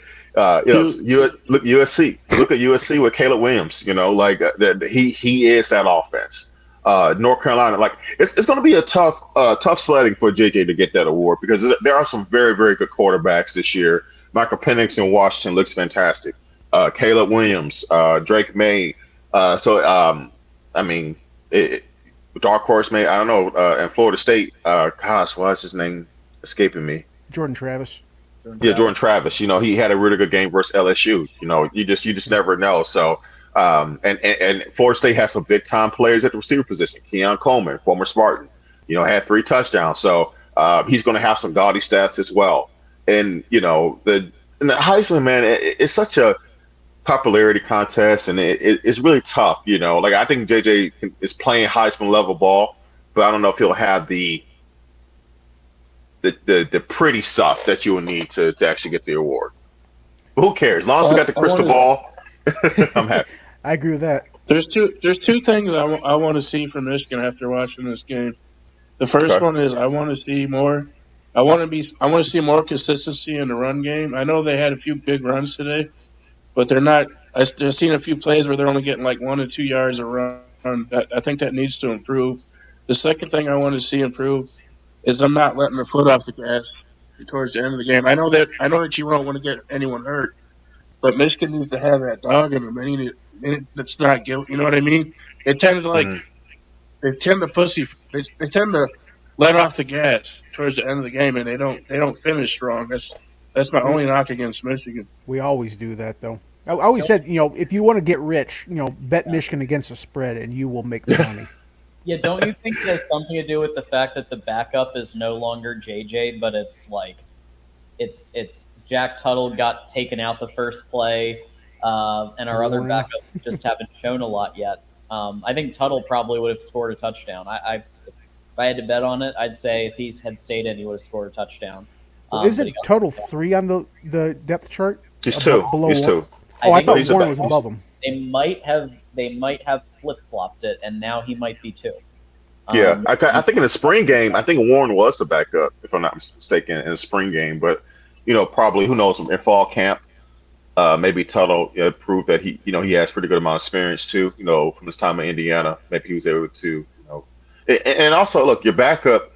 Dude, Look USC. Look at USC with Caleb Williams. Like he is that offense. North Carolina. Like it's going to be a tough sledding for JJ to get that award because there are some very very good quarterbacks this year. Michael Penix in Washington looks fantastic. Caleb Williams, Drake May. I mean, it, dark horse May. I don't know. In Florida State, gosh, why is his name escaping me? Jordan Travis. Yeah, Jordan Travis. He had a really good game versus LSU. You just never know. So, and Florida State has some big time players at the receiver position. Keon Coleman, former Spartan, had 3 touchdowns. So he's going to have some gaudy stats as well. And the Heisman, man, it's such a popularity contest, and it's really tough. Like I think JJ is playing Heisman level ball, but I don't know if he'll have the pretty stuff that you will need to actually get the award. But who cares? As long as we got the crystal ball, I'm happy. I agree with that. There's two things I want to see from Michigan after watching this game. The first one is I want to see more. I want to see more consistency in the run game. I know they had a few big runs today, but they're not. I've seen a few plays where they're only getting like 1 to 2 yards a run. I think that needs to improve. The second thing I want to see improve is I'm not letting the foot off the gas towards the end of the game. I know that you don't want to get anyone hurt, but Michigan needs to have that dog in them. That's not guilt. You know what I mean? They tend to they tend to let off the gas towards the end of the game, and they don't finish strong. That's my only knock against Michigan. We always do that, though. I always said, if you want to get rich, bet Michigan against the spread, and you will make the money. Yeah, don't you think it has something to do with the fact that the backup is no longer JJ, but it's like it's Jack Tuttle got taken out the first play, and our other backups just haven't shown a lot yet. I think Tuttle probably would have scored a touchdown. If I had to bet on it, I'd say if he had stayed in, he would have scored a touchdown. Isn't Tuttle 3 on the depth chart? He's 2. He's 2. Oh, I thought Warren was above him. They might have flip flopped it, and now he might be 2. Yeah, I think in the spring game, I think Warren was the backup, if I'm not mistaken, in the spring game. But probably who knows? In fall camp, maybe Tuttle proved that he has pretty good amount of experience too. From his time in Indiana, maybe he was able to. And also, look, your backup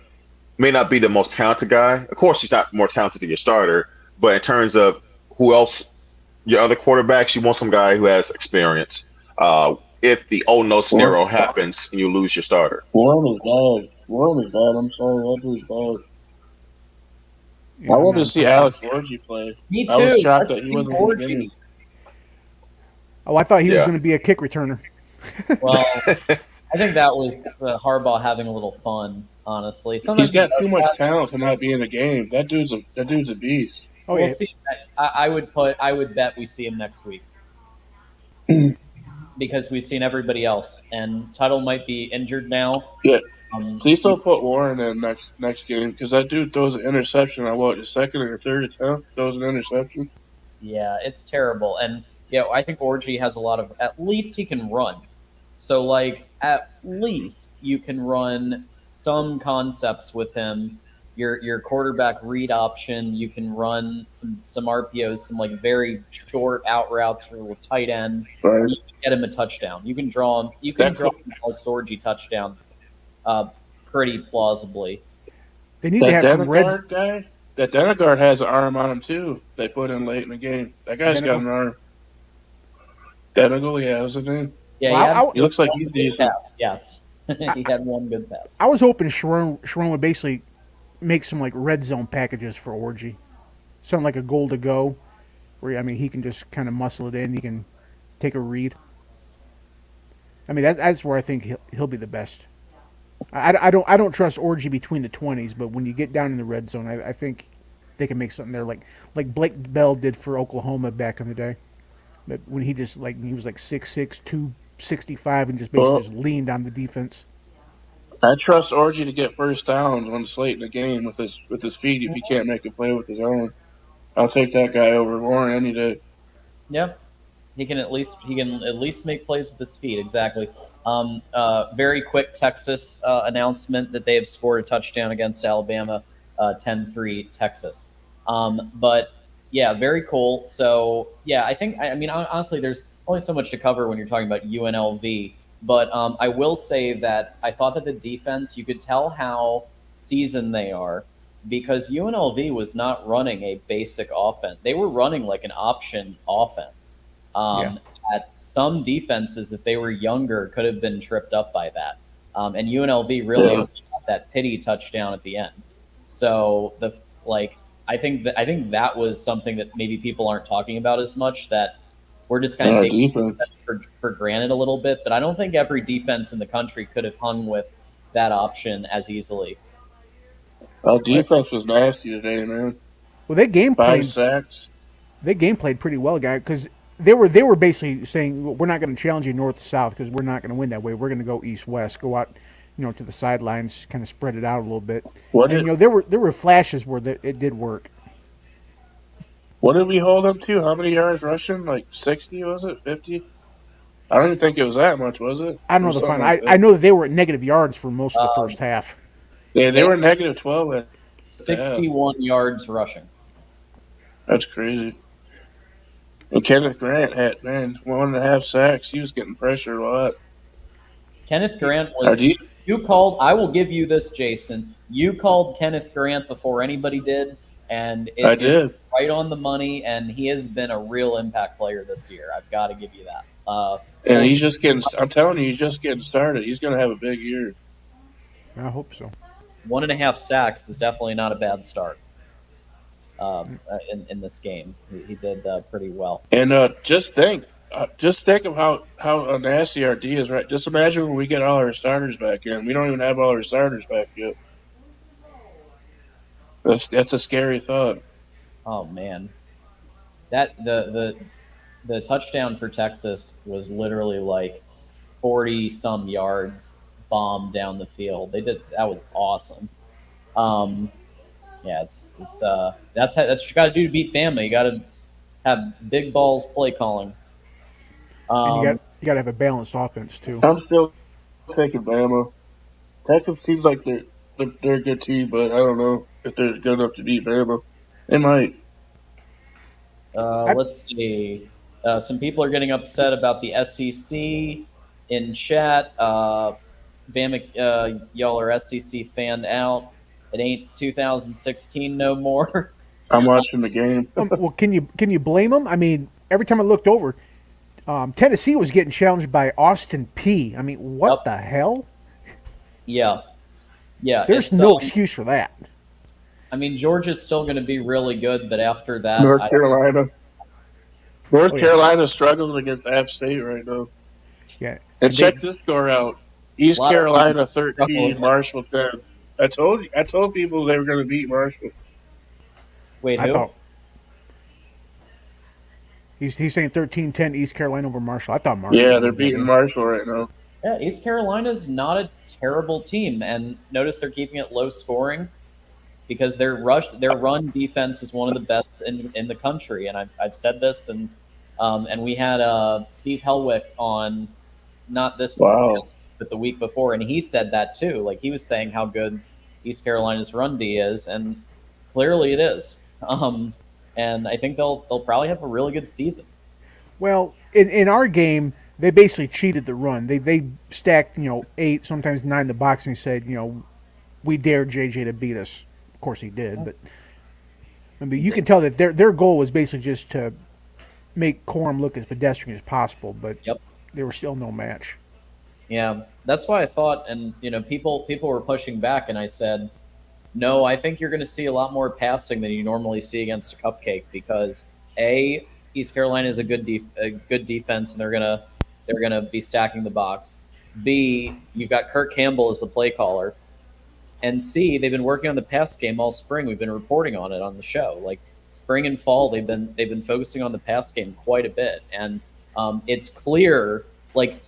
may not be the most talented guy. Of course, he's not more talented than your starter. But in terms of who else, your other quarterbacks, you want some guy who has experience. If the no scenario happens and you lose your starter. Warren is bad. I'm sorry, that dude's bad. Yeah, I wanted to see Alex Orji play. Me too. I was shocked that he wasn't in the game. Oh, I thought he was going to be a kick returner. Well, I think that was Harbaugh having a little fun, honestly. Sometimes he's got too much talent to not be in the game. That dude's a beast. Oh, we'll see. I would bet we see him next week. Because we've seen everybody else, and Tuttle might be injured now. Yeah, please don't put Warren in next game because that dude throws an interception on his second or third attempt. Throws an interception. Yeah, it's terrible, and I think Orji has a lot of. At least he can run, so at least you can run some concepts with him. Your quarterback read option, you can run some RPOs, some very short out routes for a tight end. Right. You can get him a touchdown. You can draw him. You can draw Alex Orji touchdown, pretty plausibly. They need to have some red guy. That Denegard has an arm on him too. They put in late in the game. That guy's got an arm. Denegal, yeah, was his name. Yeah, he looks like he's decent. Yes, he had one good pass. I was hoping Sharon would basically make some red zone packages for Orji, something like a goal to go, where he can just kind of muscle it in. He can take a read. That's where I think he'll be the best. I don't trust Orji between the 20s, but when you get down in the red zone, I think they can make something there, like Blake Bell did for Oklahoma back in the day. But when he just he was 6'6", 265, and just basically just leaned on the defense. I trust Orji to get first downs on late in the game with his feet if he can't make a play with his own. I'll take that guy over Warren any day. Yeah, he can at least make plays with his feet. Exactly. Very quick Texas announcement that they have scored a touchdown against Alabama, 10-3 Texas. But yeah, very cool. So yeah, honestly, there's only so much to cover when you're talking about UNLV. But I will say that I thought that the defense, you could tell how seasoned they are because UNLV was not running a basic offense. They were running like an option offense. Yeah. At some defenses, if they were younger, could have been tripped up by that. And UNLV really Yeah. got that pity touchdown at the end. So I think that was something that maybe people aren't talking about as much. That we're just kind of Our taking defense. for granted a little bit, but I don't think every defense in the country could have hung with that option as easily. Our defense was nasty today, man. Well, they game 5 played. sacks. They game played pretty well, guy, because they were basically saying we're not going to challenge you north to south because we're not going to win that way. We're going to go east west, go out, to the sidelines, kind of spread it out a little bit. What And did there were flashes where it did work. what did we hold them to? How many yards rushing? Like 60, was it? 50? I don't even think it was that much, was it? I don't Or know the something final. like I that. know that they were at negative yards for most of the first half. Yeah, they They were negative 12 at half. 61 yards rushing. That's crazy. And Kenneth Grant had 1.5 sacks. He was getting pressured a lot. Kenneth Grant Our was. You called. I will give you this, Jason. You called Kenneth Grant before anybody did, and I it's did. right on the money. And he has been a real impact player this year. I've got to give you that. And he's just getting. I'm telling you, he's just getting started. He's going to have a big year. I hope so. 1.5 sacks is definitely not a bad start in this game. He did pretty well. And just think of how nasty our D is. Right. Just imagine when we get all our starters back in. We don't even have all our starters back yet. That's a scary thought. Oh man, that the touchdown for Texas was literally like 40 some yards bomb down the field. That was awesome. Yeah, that's what you got to do to beat Bama. You got to have big balls play calling. And you Um, got to have a balanced offense too. I'm still taking Bama. Texas seems like they're a good team, but I don't know if they're good enough to beat Bama. They might. let's see. Some people are getting upset about the SEC in chat. Bama, y'all are SEC fanned out. It ain't 2016 no more. I'm watching the game. Well, can you blame them? I mean, every time I looked over, Tennessee was getting challenged by Austin P. I mean, what Yep. the hell? Yeah, yeah. There's no excuse for that. I mean, Georgia's still going to be really good, but after that, North Carolina. North Oh, yes. Carolina's struggling against App State right now. Yeah. And check this score out: East A lot of Carolina teams struggle 13, against- Marshall 10. I told people they were going to beat Marshall. Wait, I who? thought he's saying 13-10 East Carolina over Marshall. I thought Marshall. Yeah, would they're win that beating game. Marshall right now. Yeah, East Carolina's not a terrible team, and notice they're keeping it low scoring because their run defense is one of the best in the country. And I've said this, and we had Steve Helwick on not this Wow. podcast, but the week before, and he said that too. Like he was saying how good East Carolina's run D is, and clearly it is. And I think they'll probably have a really good season. Well, in our game, they basically cheated the run. They stacked 8, sometimes 9 in the box, and said we dare JJ to beat us. Of course he did, but I mean you can tell that their goal was basically just to make Corum look as pedestrian as possible. But Yep. they were still no match. Yeah, that's why I thought, and people were pushing back, and I said, no, I think you're going to see a lot more passing than you normally see against a cupcake because East Carolina is a good defense, and they're gonna be stacking the box. B, you've got Kirk Campbell as the play caller, and C, they've been working on the pass game all spring. We've been reporting on it on the show, like spring and fall. They've been focusing on the pass game quite a bit, and it's clear. Like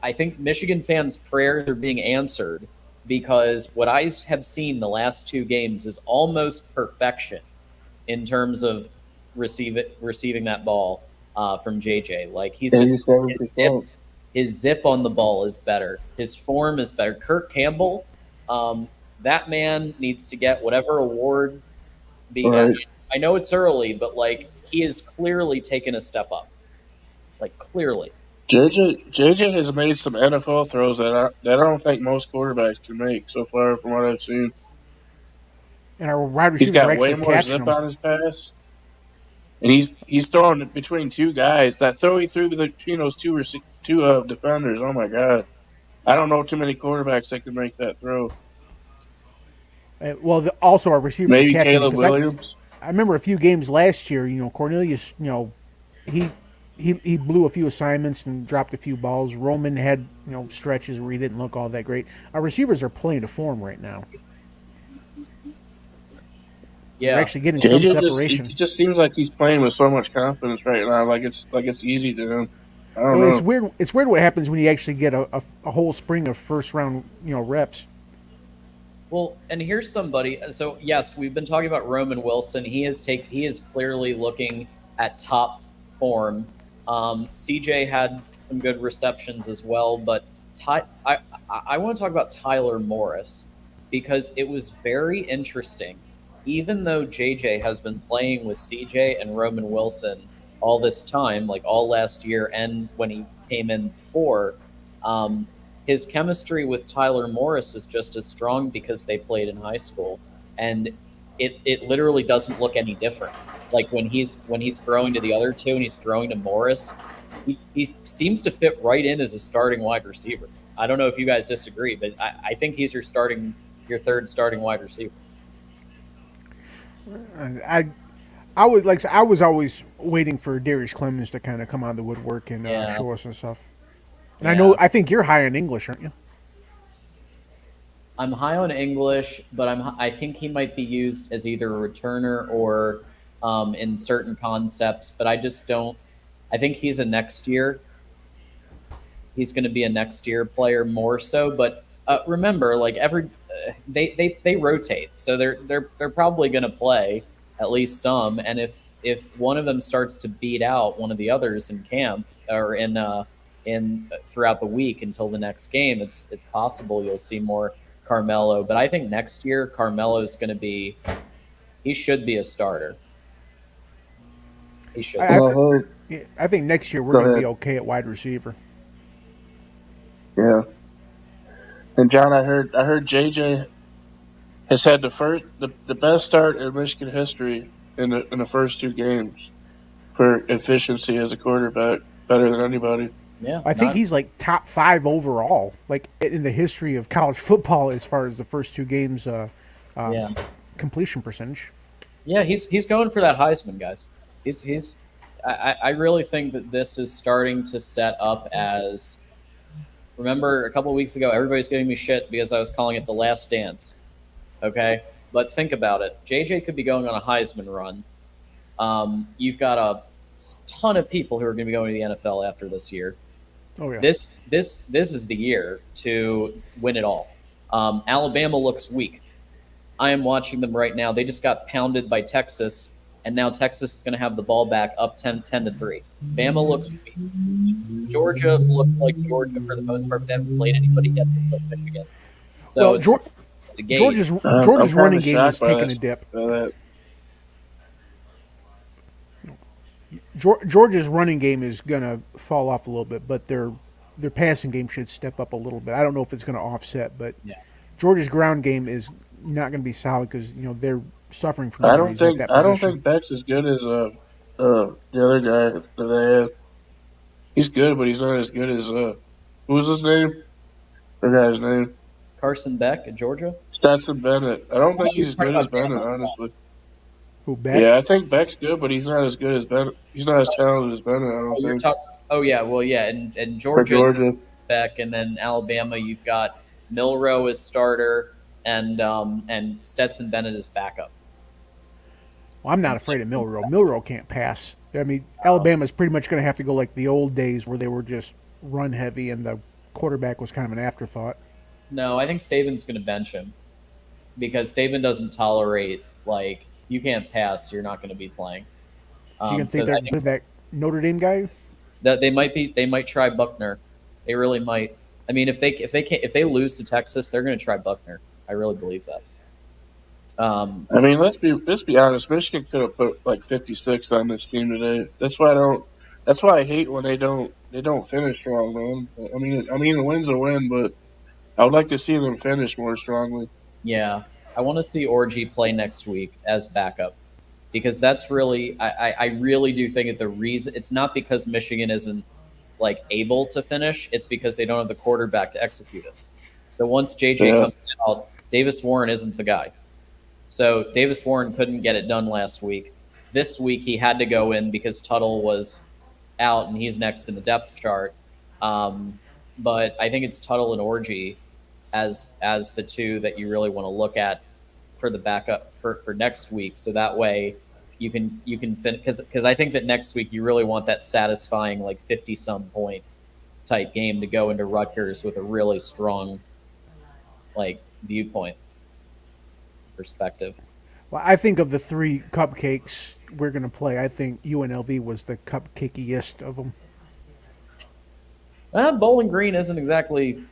I think Michigan fans' prayers are being answered because what I have seen the last 2 games is almost perfection in terms of receiving that ball from JJ. Like he's just his zip on the ball is better. His form is better. Kirk Campbell, that man needs to get whatever award. Right. I know it's early, but like he is clearly taken a step up. Like clearly. JJ has made some NFL throws that I don't think most quarterbacks can make so far from what I've seen. And our wide He's receivers are got way actually more catching zip them. on his pass, and he's throwing it between two guys. That throw he threw between those two defenders. Oh my god! I don't know too many quarterbacks that can make that throw. Well, also our receivers are Maybe catching Caleb because Williams. I remember a few games last year. Cornelius, he he blew a few assignments and dropped a few balls. Roman had stretches where he didn't look all that great. Our receivers are playing to form right now. Yeah, They're actually getting some separation. He just seems like he's playing with so much confidence right now. Like it's easy to him. I don't Well, know. it's weird. It's weird what happens when you actually get a whole spring of first round reps. Well, and here's somebody. So yes, we've been talking about Roman Wilson. He is clearly looking at top form. CJ had some good receptions as well, but I want to talk about Tyler Morris because it was very interesting. Even though JJ has been playing with CJ and Roman Wilson all this time, like all last year, and when he came in before, um, his chemistry with Tyler Morris is just as strong because they played in high school, and it literally doesn't look any different. Like when he's throwing to the other two and he's throwing to Morris, he seems to fit right in as a starting wide receiver. I don't know if you guys disagree, but I think he's your third starting wide receiver. I I was always waiting for Darius Clemens to kind of come out of the woodwork and Yeah, show us some stuff. And yeah. I think you're high on English, aren't you? I'm high on English, but I think he might be used as either a returner or in certain concepts. But I just don't. I think he's a next year. He's going to be a next year player more so. But remember, like they rotate, so they're probably going to play at least some. And if one of them starts to beat out one of the others in camp or in throughout the week until the next game, it's possible you'll see more Carmelo. But I think next year Carmelo is going to be he should be a starter. He should. I, Be. I, Well, yeah, I think next year we're go going to be ahead. okay at wide receiver. Yeah. And John, I heard JJ has had the best start in Michigan history in the first two games for efficiency as a quarterback, better than anybody. Yeah, I think not he's like top 5 overall, like in the history of college football as far as the first two games um, yeah. completion percentage. Yeah, he's going for that Heisman, guys. He's. I really think that this is starting to set up as. Remember, a couple of weeks ago, everybody's giving me shit because I was calling it the Last Dance. Okay, but think about it. JJ could be going on a Heisman run. You've got a ton of people who are going to be going to the NFL after this year. Oh yeah. This is the year to win it all. Alabama looks weak. I am watching them right now. They just got pounded by Texas, and now Texas is going to have the ball back up 10-3. Bama looks weak. Georgia looks like Georgia for the most part, but they haven't played anybody yet besides Michigan. So Well, it's to gauge. Georgia's I'm running kind of game is shocked by taking a dip. that. Georgia's running game is going to fall off a little bit, but their passing game should step up a little bit. I don't know if it's going to offset, but Yeah. Georgia's ground game is not going to be solid because they're suffering from injuries at that I don't position. think Beck's as good as the other guy that they have. He's good, but he's not as good as who's his name? The guy's name. Carson Beck at Georgia. Stetson Bennett. I don't think he's as Talking good as about Bennett, Bama's honestly. Who Beck? Yeah, I think Beck's good, but he's not as good as Bennett. He's not as talented as Bennett, I don't Oh, you're think. talking. Oh yeah, well yeah, and For Georgia, Georgia. Beck, and then Alabama, you've got Milrow as starter, and Stetson Bennett as backup. Well, I'm not afraid of Milrow. Milrow can't pass. I mean, Alabama's pretty much going to have to go like the old days where they were just run heavy and the quarterback was kind of an afterthought. No, I think Saban's going to bench him because Saban doesn't tolerate like you can't pass, you're not going to be playing. So you can think So they're I going think to that Notre Dame guy? that they might try Buckner. They really might. I mean, if they lose to Texas, they're going to try Buckner. I really believe that. I mean, let's be honest. Michigan could have put like 56 on this team today. That's why I hate when they don't they don't finish strong, man. I mean, a win's a win, but I would like to see them finish more strongly. Yeah, I want to see Orgy play next week as backup because that's really I really do think that the reason it's not because Michigan isn't like able to finish, it's because they don't have the quarterback to execute it. So once JJ Yeah. comes out, Davis Warren isn't the guy. So Davis Warren couldn't get it done last week. This week he had to go in because Tuttle was out and he's next in the depth chart. But I think it's Tuttle and Orgy as the two that you really want to look at for the backup for next week. So that way you can finish because I think that next week you really want that satisfying like 50 some point type game to go into Rutgers with a really strong like viewpoint perspective. Well, I think of the three cupcakes we're going to play, I think UNLV was the cupcakeiest of them. Bowling Green isn't exactly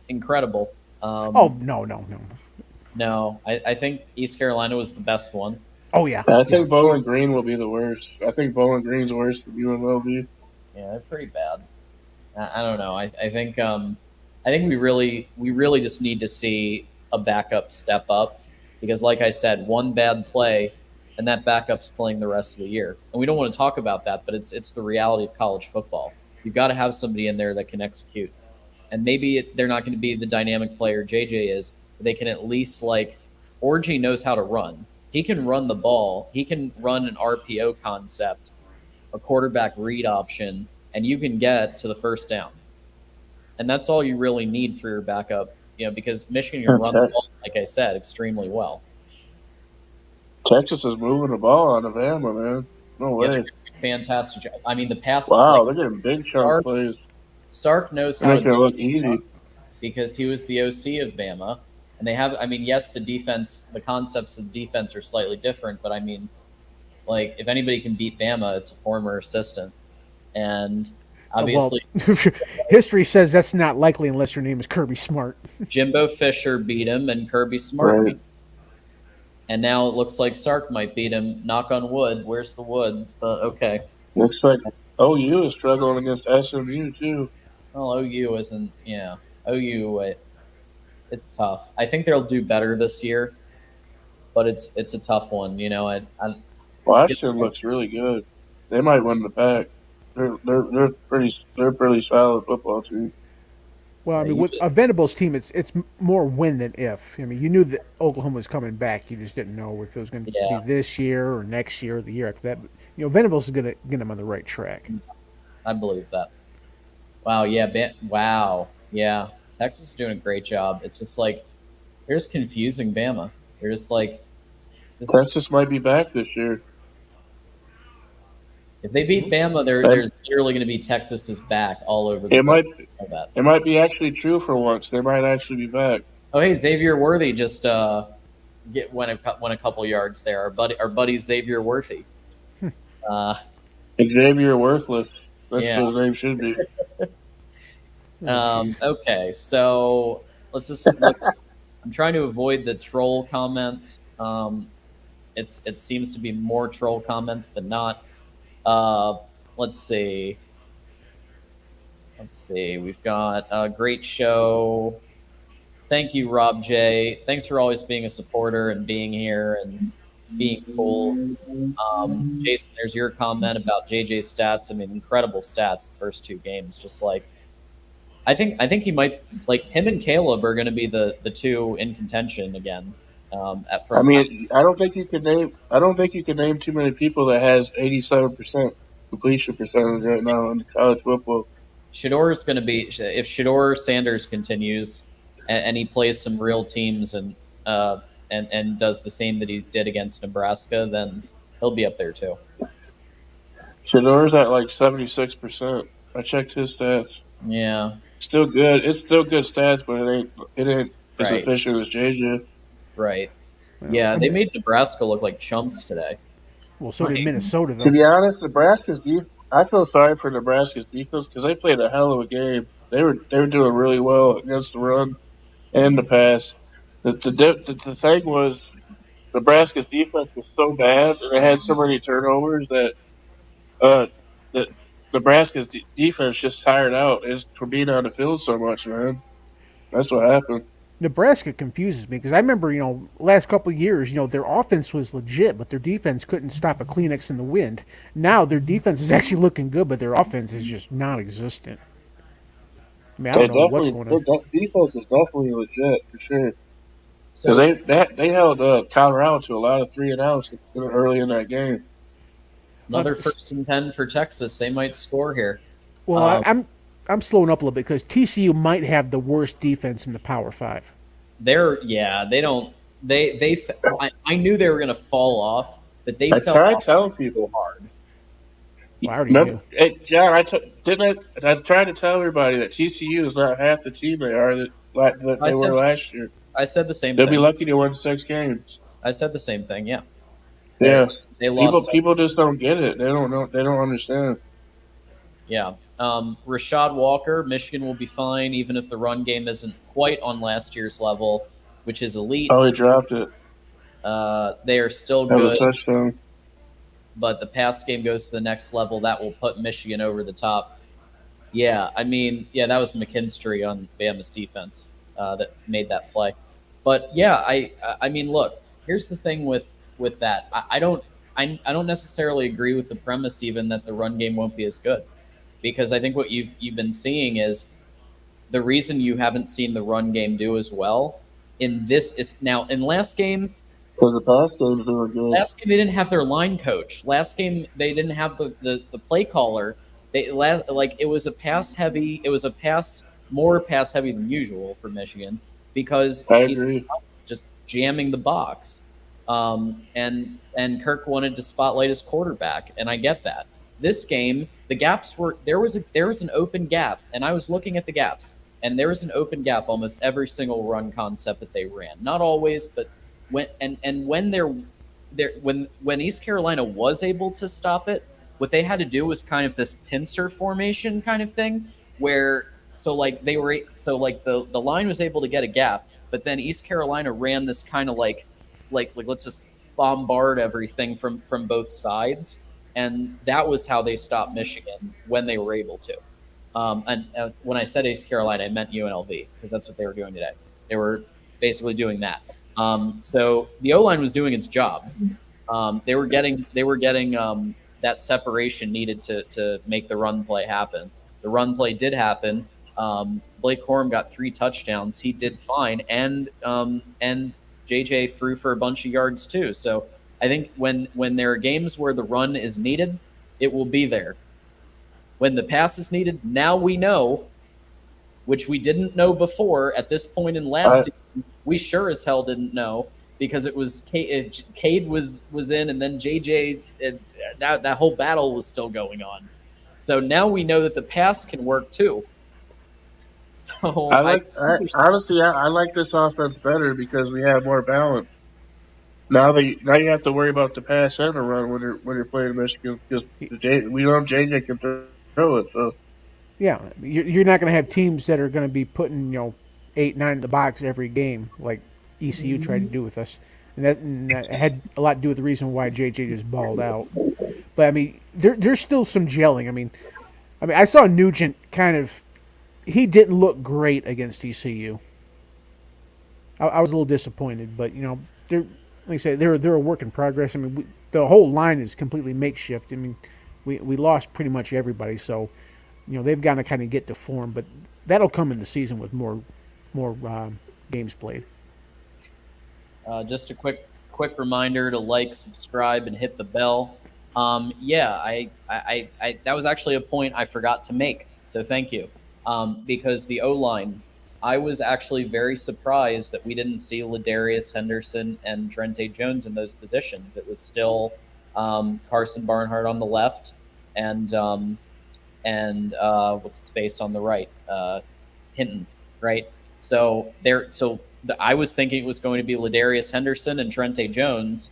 incredible. Oh, no. No, I think East Carolina was the best one. Oh, yeah. I think Bowling Green will be the worst. I think Bowling Green's worse than UNLV. Yeah, they're pretty bad. I don't know. I think we really just need to see a backup step up because, like I said, one bad play and that backup's playing the rest of the year. And we don't want to talk about that, but it's the reality of college football. You've got to have somebody in there that can execute. And maybe they're not going to be the dynamic player JJ is, but they can at least like Orgy knows how to run. He can run the ball. He can run an RPO concept, a quarterback read option, and you can get to the first down. And that's all you really need for your backup, because Michigan can run the ball, like I said, extremely well. Texas is moving the ball on Alabama, man. No way. Fantastic job. I mean, the pass. Wow, they're getting big chunk plays. Sark knows They're how making it look easy because he was the OC of Bama. And they have, I mean, yes, the defense, the concepts of defense are slightly different, but I mean, like, if anybody can beat Bama, it's a former assistant. And obviously, history says that's not likely unless your name is Kirby Smart. Jimbo Fisher beat him, and Kirby Smart beat him. And now it looks like Sark might beat him. Knock on wood. Where's the wood? Okay. Looks like OU is struggling against SMU, too. Well, OU isn't, OU, it's tough. I think they'll do better this year, but it's a tough one. Washington looks really good. They might win the pack. They're pretty solid football team. Well, I mean, with a Venables team, it's more win than if. I mean, you knew that Oklahoma was coming back. You just didn't know if it was going to be this year or next year or the year after that. But, Venables is going to get them on the right track. I believe that. Wow, yeah, wow, yeah. Texas is doing a great job. It's just like they're just confusing Bama. They're just like Texas might be back this year. If they beat Bama, there's literally going to be Texas is back all over the It might be actually true for once. They might actually be back. Oh, hey, Xavier Worthy just went a couple yards there. Our buddy Xavier Worthy. Xavier Worthless. That's what his name should be. Okay, so let's just look. I'm trying to avoid the troll comments. It seems to be more troll comments than not. Let's see. We've got a great show. Thank you, Rob J. Thanks for always being a supporter and being here and being cool. Jason, there's your comment about JJ's stats. I mean, incredible stats the first two games. Just like, I think he might, like, him and Caleb are going to be the two in contention again. I don't think you can name too many people that has 87% completion percentage right now in college football. Shador is going to be, if Shador Sanders continues and he plays some real teams and does the same that he did against Nebraska, then he'll be up there too. Shador's at like 76%. I checked his stats. Yeah, still good. It's still good stats, but it ain't as efficient as JJ. Right. Yeah, they made Nebraska look like chumps today. Well, so did Minnesota, though. To be honest, I feel sorry for Nebraska's defense because they played a hell of a game. They were doing really well against the run and the pass. The thing was, Nebraska's defense was so bad and they had so many turnovers that Nebraska's defense just tired out for being on the field so much, man. That's what happened. Nebraska confuses me because I remember, last couple of years, their offense was legit, but their defense couldn't stop a Kleenex in the wind. Now their defense is actually looking good, but their offense is just non-existent. I mean, I don't know what's going Their on. defense is definitely legit for sure. Because So they held Colorado to a lot of 3-and-outs early in that game. another Uh, 1st and 10 for Texas. They might score here. well, Um, I'm slowing up a little bit because TCU might have the worst defense in the Power Five. they don't they I knew they were going to fall off, but they I fell tried off telling so people. hard. Well, I already Remember, knew. hey, John, I tried to tell everybody that TCU is not half the team they are that I they said were last year. I said the same They'll be thing. lucky to win 6 games. I said the same thing. Yeah, Yeah. they People lost. people just don't get it. They don't know. They don't understand. Yeah. Rashad Walker, Michigan will be fine, even if the run game isn't quite on last year's level, which is elite. Oh, he dropped it. They are still That was good, a touchdown. but the pass game goes to the next level. That will put Michigan over the top. Yeah, I mean, yeah, that was McKinstry on Bama's defense that made that play. But yeah, I mean, look, here's the thing with that. I don't necessarily agree with the premise even that the run game won't be as good, because I think what you've been seeing is the reason you haven't seen the run game do as well in this is now in Because the pass game's doing good. last game they didn't have their line coach. Last game they didn't have the play caller. Like it was a pass heavy. It was a pass more pass heavy than usual for Michigan because I he's agree. just jamming the box. And Kirk wanted to spotlight his quarterback, and I get that. This game, the gaps were there was an open gap, and I was looking at the gaps, and there was an open gap almost every single run concept that they ran. Not always, but when when East Carolina was able to stop it, what they had to do was kind of this pincer formation kind of thing, where so like the line was able to get a gap, but then East Carolina ran this kind of like let's just bombard everything from both sides, and that was how they stopped Michigan when they were able to. And when I said East Carolina, I meant UNLV because that's what they were doing today. They were basically doing that. So the O line was doing its job. They were getting that separation needed to make the run play happen. The run play did happen. Blake Corum got 3 touchdowns. He did fine, and JJ threw for a bunch of yards too. So I think when there are games where the run is needed, it will be there. When the pass is needed, now we know, which we didn't know before at this point in last I season. We sure as hell didn't know because it was Cade was in, and then JJ. That whole battle was still going on. So now we know that the pass can work too. So I like this offense better because we have more balance. Now you have to worry about the pass and the run when you're playing Michigan because we know JJ can throw it. So Yeah, you're not going to have teams that are going to be putting 8, 9 in the box every game like ECU tried to do with us, and that had a lot to do with the reason why JJ just balled out. But I mean, there's still some gelling. I saw Nugent kind of. He didn't look great against ECU. I was a little disappointed, but they're like I say, they're a work in progress. I mean, the whole line is completely makeshift. I mean, we lost pretty much everybody, so they've got to kind of get to form, but that'll come in the season with more games played. just a quick reminder to like, subscribe, and hit the bell. Yeah, that was actually a point I forgot to make. So thank you. Because the O line, I was actually very surprised that we didn't see Ladarius Henderson and Trente Jones in those positions. It was still Carson Barnhart on the left, and what's his face on the right, Hinton, right? I was thinking it was going to be Ladarius Henderson and Trente Jones.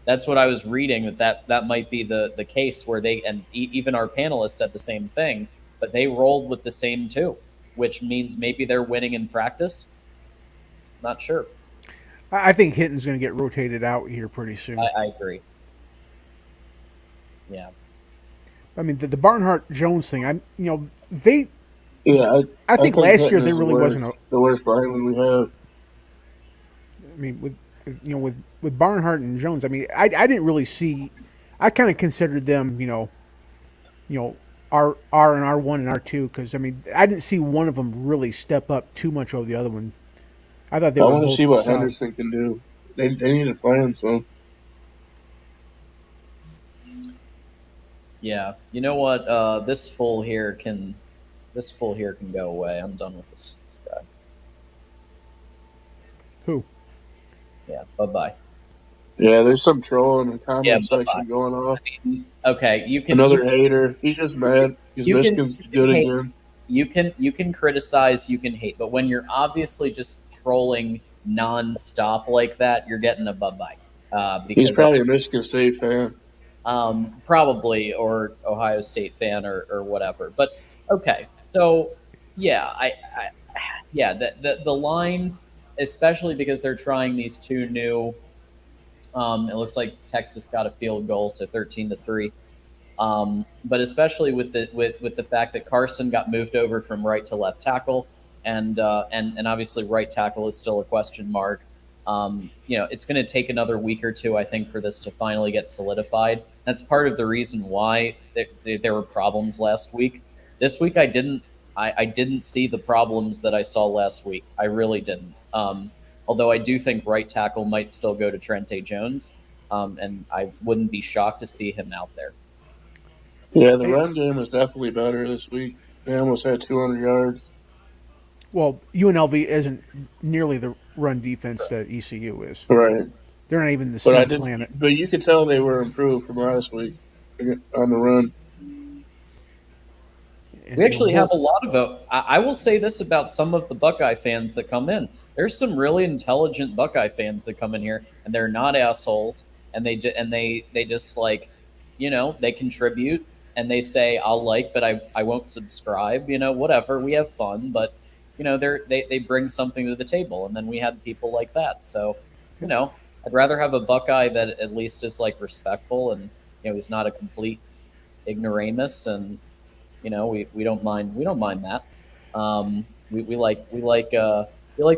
That's what I was reading. That might be the case where even our panelists said the same thing, but they rolled with the same two, which means maybe they're winning in practice. Not sure. I think Hinton's going to get rotated out here pretty soon. I agree. Yeah. I mean, the Barnhart Jones thing. They. Yeah, I I think think last year Hinton there is really wasn't a. the worst lineman we have. I mean, with Barnhart and Jones. I mean, I didn't really see. I kind of considered them, you know, R and R1 and R2 because I mean, I didn't see one of them really step up too much over the other one. I thought they I were want to both see what solid. Henderson can do. They need to play him some. Yeah. You know what? This full here can go away. I'm done with this guy. Who? Yeah. Bye bye. Yeah, there's some troll in the Yeah. comment Bye bye. section going off. Okay. Another hater. He's just mad because Michigan's you can good hate. again. You can criticize, you can hate, but when you're obviously just trolling nonstop like that, you're getting a bye bye. He's Because probably a Michigan State fan. probably or Ohio State fan or whatever. But okay, so yeah, yeah, the line, especially because they're trying these two new. It looks like Texas got a field goal, so 13-3. But especially with the fact that Carson got moved over from right to left tackle, and obviously right tackle is still a question mark. It's going to take another week or two, I think, for this to finally get solidified. That's part of the reason why there were problems last week. This week, I didn't see the problems that I saw last week. I really didn't. Although I do think right tackle might still go to Trente Jones, and I wouldn't be shocked to see him out there. Yeah, the run game is definitely better this week. They almost had 200 yards. Well, UNLV isn't nearly the run defense that ECU is. Right. They're not even the But same planet. But you could tell they were improved from last week on the run. And, We actually have a lot of I will say this about some of the Buckeye fans that come in. There's some really intelligent Buckeye fans that come in here, and they're not assholes, and they just like, they contribute and they say I'll like, but I won't subscribe. Whatever. We have fun, but they bring something to the table, and then we had people like that. So, I'd rather have a Buckeye that at least is like respectful and he's not a complete ignoramus and we don't mind that. We like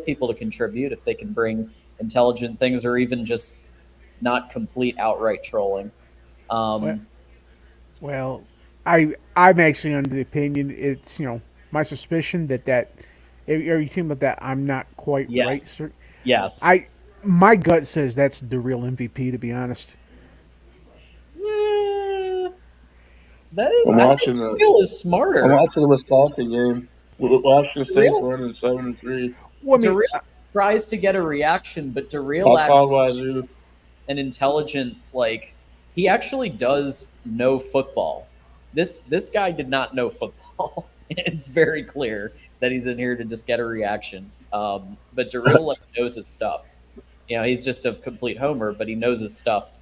people to contribute if they can bring intelligent things or even just not complete outright trolling. Well, I'm actually under the opinion it's my suspicion that are you talking about that I'm not quite right, Yes, sir? yes. My gut says that's the real MVP, to be honest. Yeah, that is. I'm I watching think Steele is smarter. I'm watching the Wisconsin game. Washington State's winning 7-3. Well, I mean, Darrell tries to get a reaction, but Darrell I called actually Wazoo. is an intelligent, he actually does know football. This guy did not know football. It's very clear that he's in here to just get a reaction. But Darrell knows his stuff. He's just a complete homer, but he knows his stuff,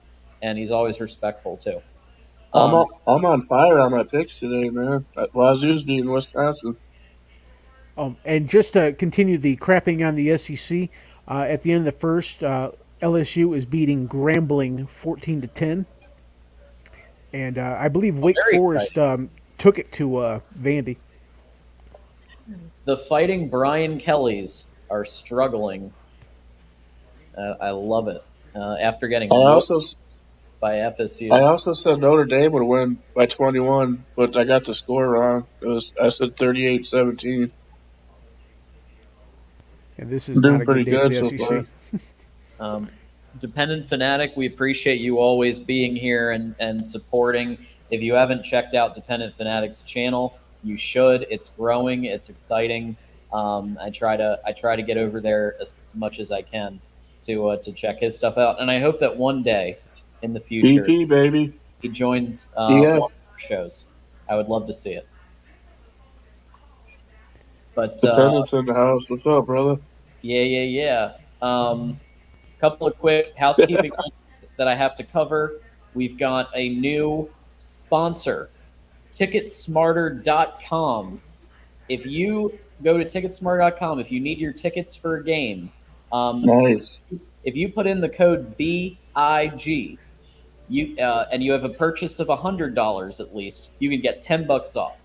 and he's always respectful too. I'm on fire on my picks today, man. Wazoo's beating Wisconsin. and just to continue the crapping on the SEC, at the end of the first, LSU is beating Grambling 14-10, and I believe Wake very Forest took it to Vandy. The Fighting Brian Kellys are struggling. I love it. After getting whooped by FSU. I also said Notre Dame would win by 21, but I got the score wrong. I said 38-17. And this is Doing not a good pretty day for good the so SEC. far. Dependent Fanatic, we appreciate you always being here and supporting. If you haven't checked out Dependent Fanatic's channel, you should. It's growing. It's exciting. I try to get over there as much as I can to check his stuff out, and I hope that one day in the future DP, baby. he joins Yeah. one of our shows. I would love to see it. But Dependence in the house. What's up, brother? yeah. Couple of quick housekeeping items that I have to cover. We've got a new sponsor, Ticketsmarter.com. If you go to Ticketsmarter.com, if you need your tickets for a game, Nice. if you put in the code BIG, and you have a purchase of $100 at least, you can get $10 off.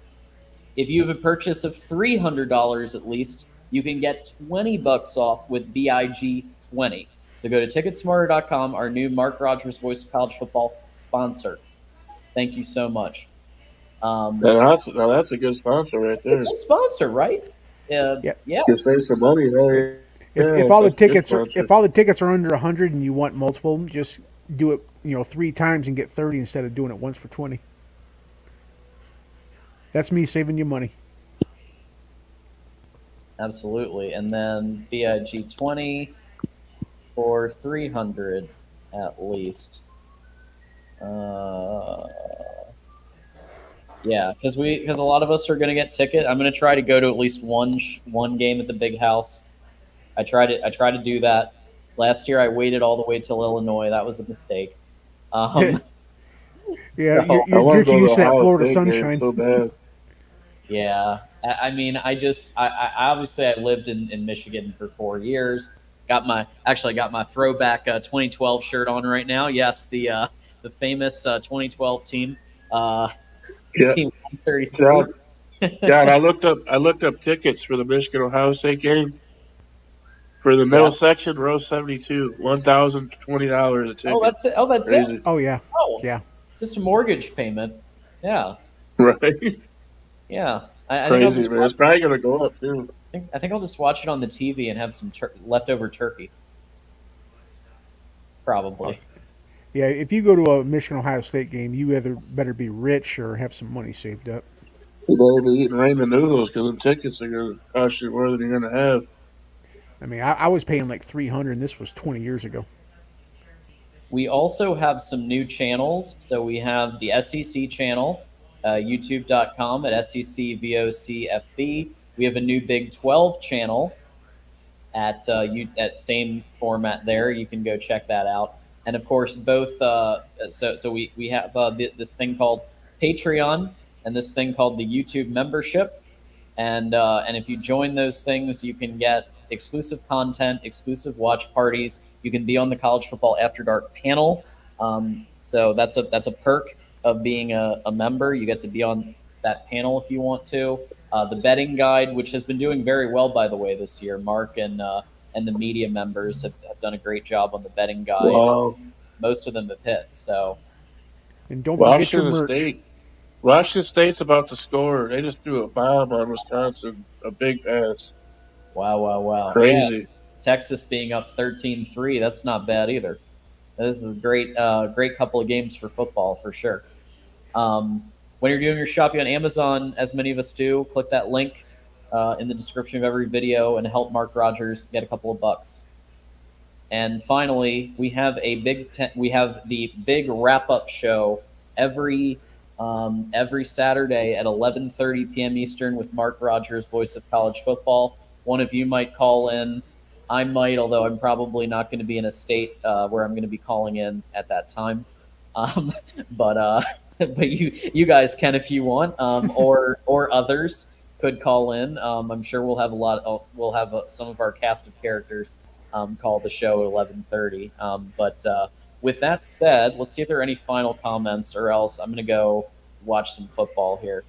If you have a purchase of $300 at least, you can get $20 off with BIG20. So go to Ticketsmarter.com, our new Mark Rogers Voice of College Football sponsor. Thank you so much. Now that's a good sponsor right there. Good sponsor, right? Yeah. You save some money there. If all the tickets are under 100 and you want multiple, just do it 3 times and get 30 instead of doing it once for 20. That's me saving you money. Absolutely. And then BIG20 for 300 at least. Yeah, because a lot of us are going to get ticket. I'm going to try to go to at least one game at the Big House. I try to do that. Last year I waited all the way till Illinois. That was a mistake. Yeah, so, you're too used to that Florida sunshine. So bad. Yeah, I mean, I obviously I lived in Michigan for 4 years. Got my throwback 2012 shirt on right now. Yes, the famous 2012 team. Team 133. Yeah, and I looked up tickets for the Michigan Ohio State game. For the middle section, row 72, $1,020 a ticket. Oh, that's it. Oh, that's Crazy. it. Oh yeah. Oh, yeah. Just a mortgage payment. Yeah. Right. Yeah. I Crazy, think man. It's probably gonna go up too. I think I'll just watch it on the TV and have some leftover turkey. Probably. Yeah, if you go to a Michigan Ohio State game, you either better be rich or have some money saved up. You better be eating ramen noodles because the tickets are gonna cost you more than you're gonna have. I mean, I was paying like $300, and this was 20 years ago. We also have some new channels. So we have the SEC channel, youtube.com at SECVOCFB. We have a new Big 12 channel at same format there. You can go check that out. And of course, both. So we have this thing called Patreon and this thing called the YouTube membership. And if you join those things, you can get exclusive content, exclusive watch parties. You can be on the College Football After Dark panel. So that's a perk of being a member. You get to be on that panel if you want to. The betting guide, which has been doing very well, by the way, this year. Mark and the media members have done a great job on the betting guide. Wow. Most of them have hit. So, and don't forget your merch. State. Washington State's about to score. They just threw a bomb on Wisconsin, a big pass. Wow. Crazy. Yeah. Texas being up 13-3, that's not bad either. This is a great couple of games for football, for sure. When you're doing your shopping on Amazon, as many of us do, click that link in the description of every video and help Mark Rogers get a couple of bucks. And finally, we have the big wrap-up show every Saturday at 11:30 p.m. Eastern with Mark Rogers, voice of college football. One of you might call in. I might, although I'm probably not going to be in a state where I'm going to be calling in at that time. But you guys can if you want, or others could call in. I'm sure we'll have some of our cast of characters call the show at 11:30. But with that said, let's see if there are any final comments, or else I'm going to go watch some football here.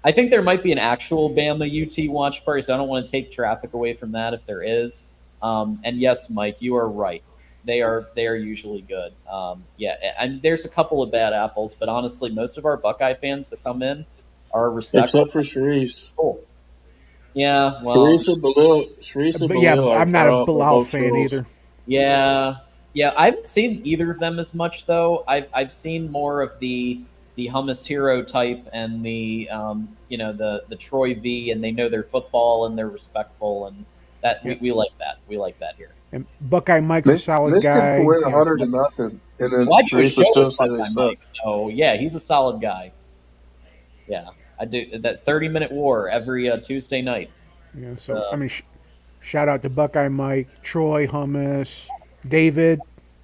I think there might be an actual Bama UT watch party, so I don't want to take traffic away from that if there is. And yes, Mike, you are right. They are usually good. And there's a couple of bad apples, but honestly, most of our Buckeye fans that come in are respectful. Except for Sharice. Cool. Yeah, well, Sharice and Balil. I'm not a Bilal fan either. Yeah. I haven't seen either of them as much though. I've seen more of the Hummus Hero type and the Troy V, and they know their football and they're respectful, and that we like that. We like that here. And Buckeye Mike's a solid guy. Win 100-0, and then Well, I do a Sharice show still with say Buckeye they Mike, suck. so yeah, he's a solid guy. Yeah, I do that 30-minute war every Tuesday night. Yeah, so I mean, shout out to Buckeye Mike, Troy, Hummus, David.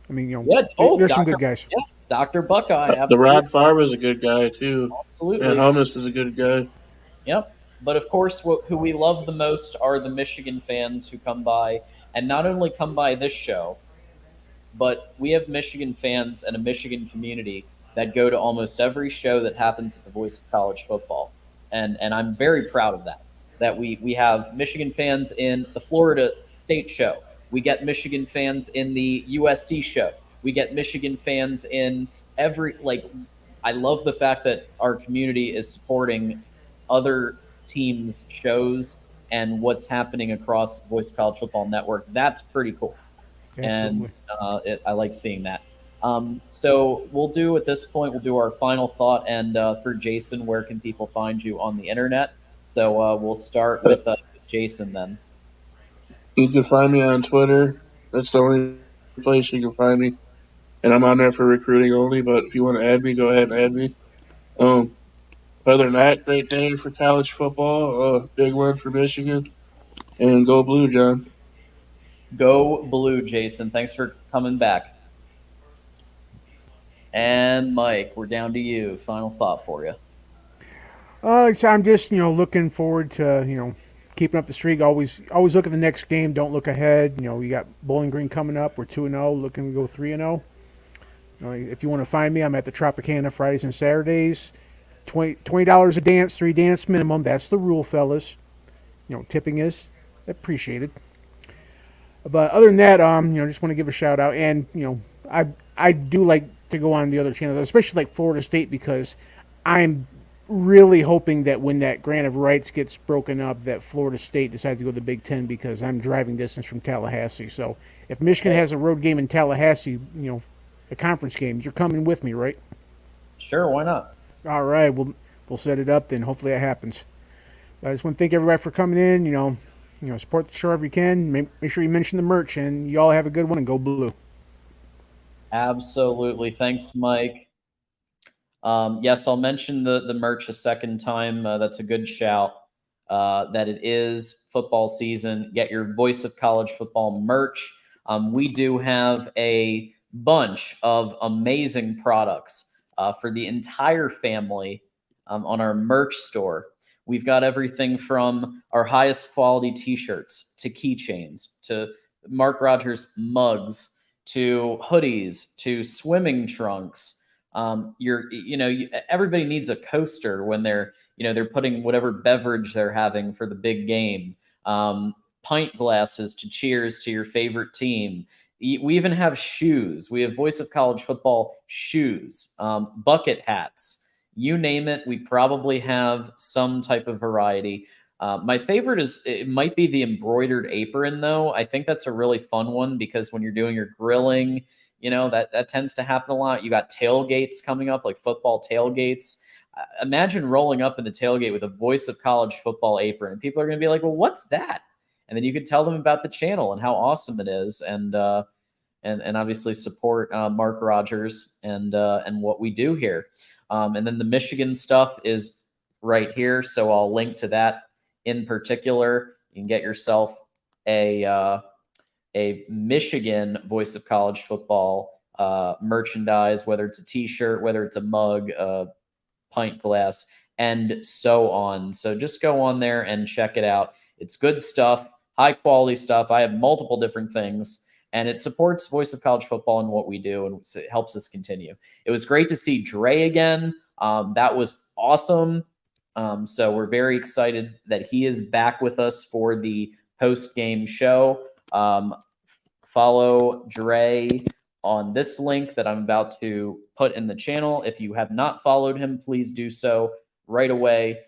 I mean, there's some good guys. Yeah, Dr. Buckeye. The Absolutely. Rod Farber is a good guy too. Absolutely. And Hummus is a good guy. Yep. But of course, who we love the most are the Michigan fans who come by, and not only come by this show, but we have Michigan fans and a Michigan community that go to almost every show that happens at the Voice of College Football, and I'm very proud of that. That we have Michigan fans in the Florida State show. We get Michigan fans in the USC show. We get Michigan fans in every like. I love the fact that our community is supporting other teams' shows and what's happening across Voice of College Football Network. That's pretty cool, and Absolutely. I like seeing that. So we'll do at this point. We'll do our final thought, and for Jason, where can people find you on the internet? So we'll start with Jason then. You can find me on Twitter. That's the only place you can find me. And I'm on there for recruiting only, but if you want to add me, go ahead and add me. Um, Other than that, great day for college football. Big one for Michigan. And go blue, John. Go blue, Jason. Thanks for coming back. And Mike, we're down to you. Final thought for you. So I'm just looking forward to keeping up the streak. Always look at the next game. Don't look ahead. You got Bowling Green coming up. We're 2-0, looking to go 3-0. If you want to find me, I'm at the Tropicana Fridays and Saturdays. $20 a dance, 3 dance minimum. That's the rule, fellas. Tipping is appreciated. But other than that, just want to give a shout out, and I do like to go on the other channels, especially like Florida State, because I'm really hoping that when that grant of rights gets broken up, that Florida State decides to go to the Big Ten, because I'm driving distance from Tallahassee. So if Michigan has a road game in Tallahassee, a conference game, you're coming with me, right? Sure, why not? All right, we'll set it up then. Hopefully that happens. I just want to thank everybody for coming in. Support the show if you can. Make sure you mention the merch, and you all have a good one, and go blue. Absolutely. Thanks, Mike. Yes, I'll mention the merch a second time. That's a good shout. That it is football season. Get your Voice of College Football merch. We do have a bunch of amazing products for the entire family on our merch store. We've got everything from our highest quality t-shirts to keychains to Mark Rogers mugs to hoodies to swimming trunks. Everybody needs a coaster when they're putting whatever beverage they're having for the big game. Pint glasses to cheers to your favorite team. We even have shoes. We have Voice of College Football shoes, bucket hats. You name it, we probably have some type of variety. My favorite it might be the embroidered apron, though. I think that's a really fun one, because when you're doing your grilling, that tends to happen a lot. You got tailgates coming up, like football tailgates. Imagine rolling up in the tailgate with a Voice of College Football apron, and people are going to be like, well, what's that? And then you could tell them about the channel and how awesome it is, and obviously support Mark Rogers and what we do here. And then the Michigan stuff is right here, so I'll link to that in particular. You can get yourself a Michigan Voice of College Football merchandise, whether it's a T-shirt, whether it's a mug, a pint glass, and so on. So just go on there and check it out. It's good stuff, high quality stuff. I have multiple different things, and it supports Voice of College Football and what we do, and it helps us continue. It was great to see Dre again. That was awesome. So we're very excited that he is back with us for the post-game show. Follow Dre on this link that I'm about to put in the channel. If you have not followed him, please do so right away,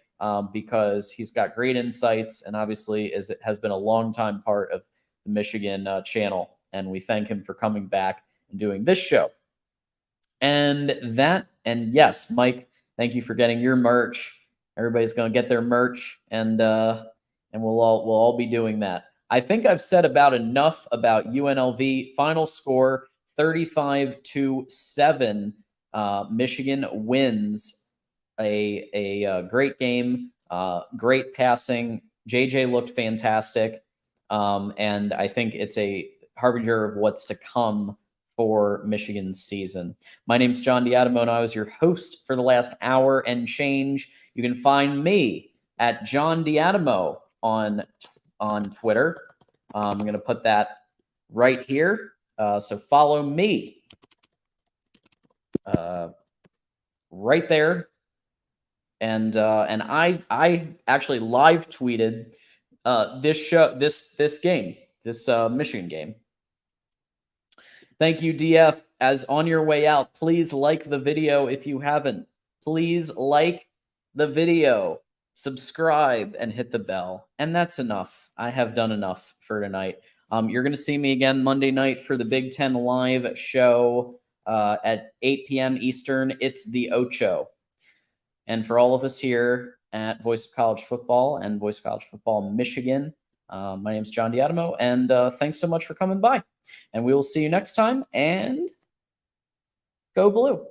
because he's got great insights, and obviously has been a long-time part of the Michigan channel. And we thank him for coming back and doing this show. And yes, Mike, thank you for getting your merch. Everybody's going to get their merch, and we'll all be doing that. I think I've said about enough about UNLV. Final score 35-7. Michigan wins a great game, great passing. JJ looked fantastic, and I think it's a harbinger of what's to come for Michigan's season. My name's John Diadamo, and I was your host for the last hour and change. You can find me at John Diadamo on Twitter. I'm going to put that right here. So follow me right there. And I actually live tweeted this game, this Michigan game. Thank you, DF. As on your way out, please like the video if you haven't. Please like the video, subscribe, and hit the bell. And that's enough. I have done enough for tonight. You're going to see me again Monday night for the Big Ten Live show at 8 p.m. Eastern. It's the Ocho. And for all of us here at Voice of College Football and Voice of College Football Michigan, my name is John Diadamo, and thanks so much for coming by. And we will see you next time, and go blue.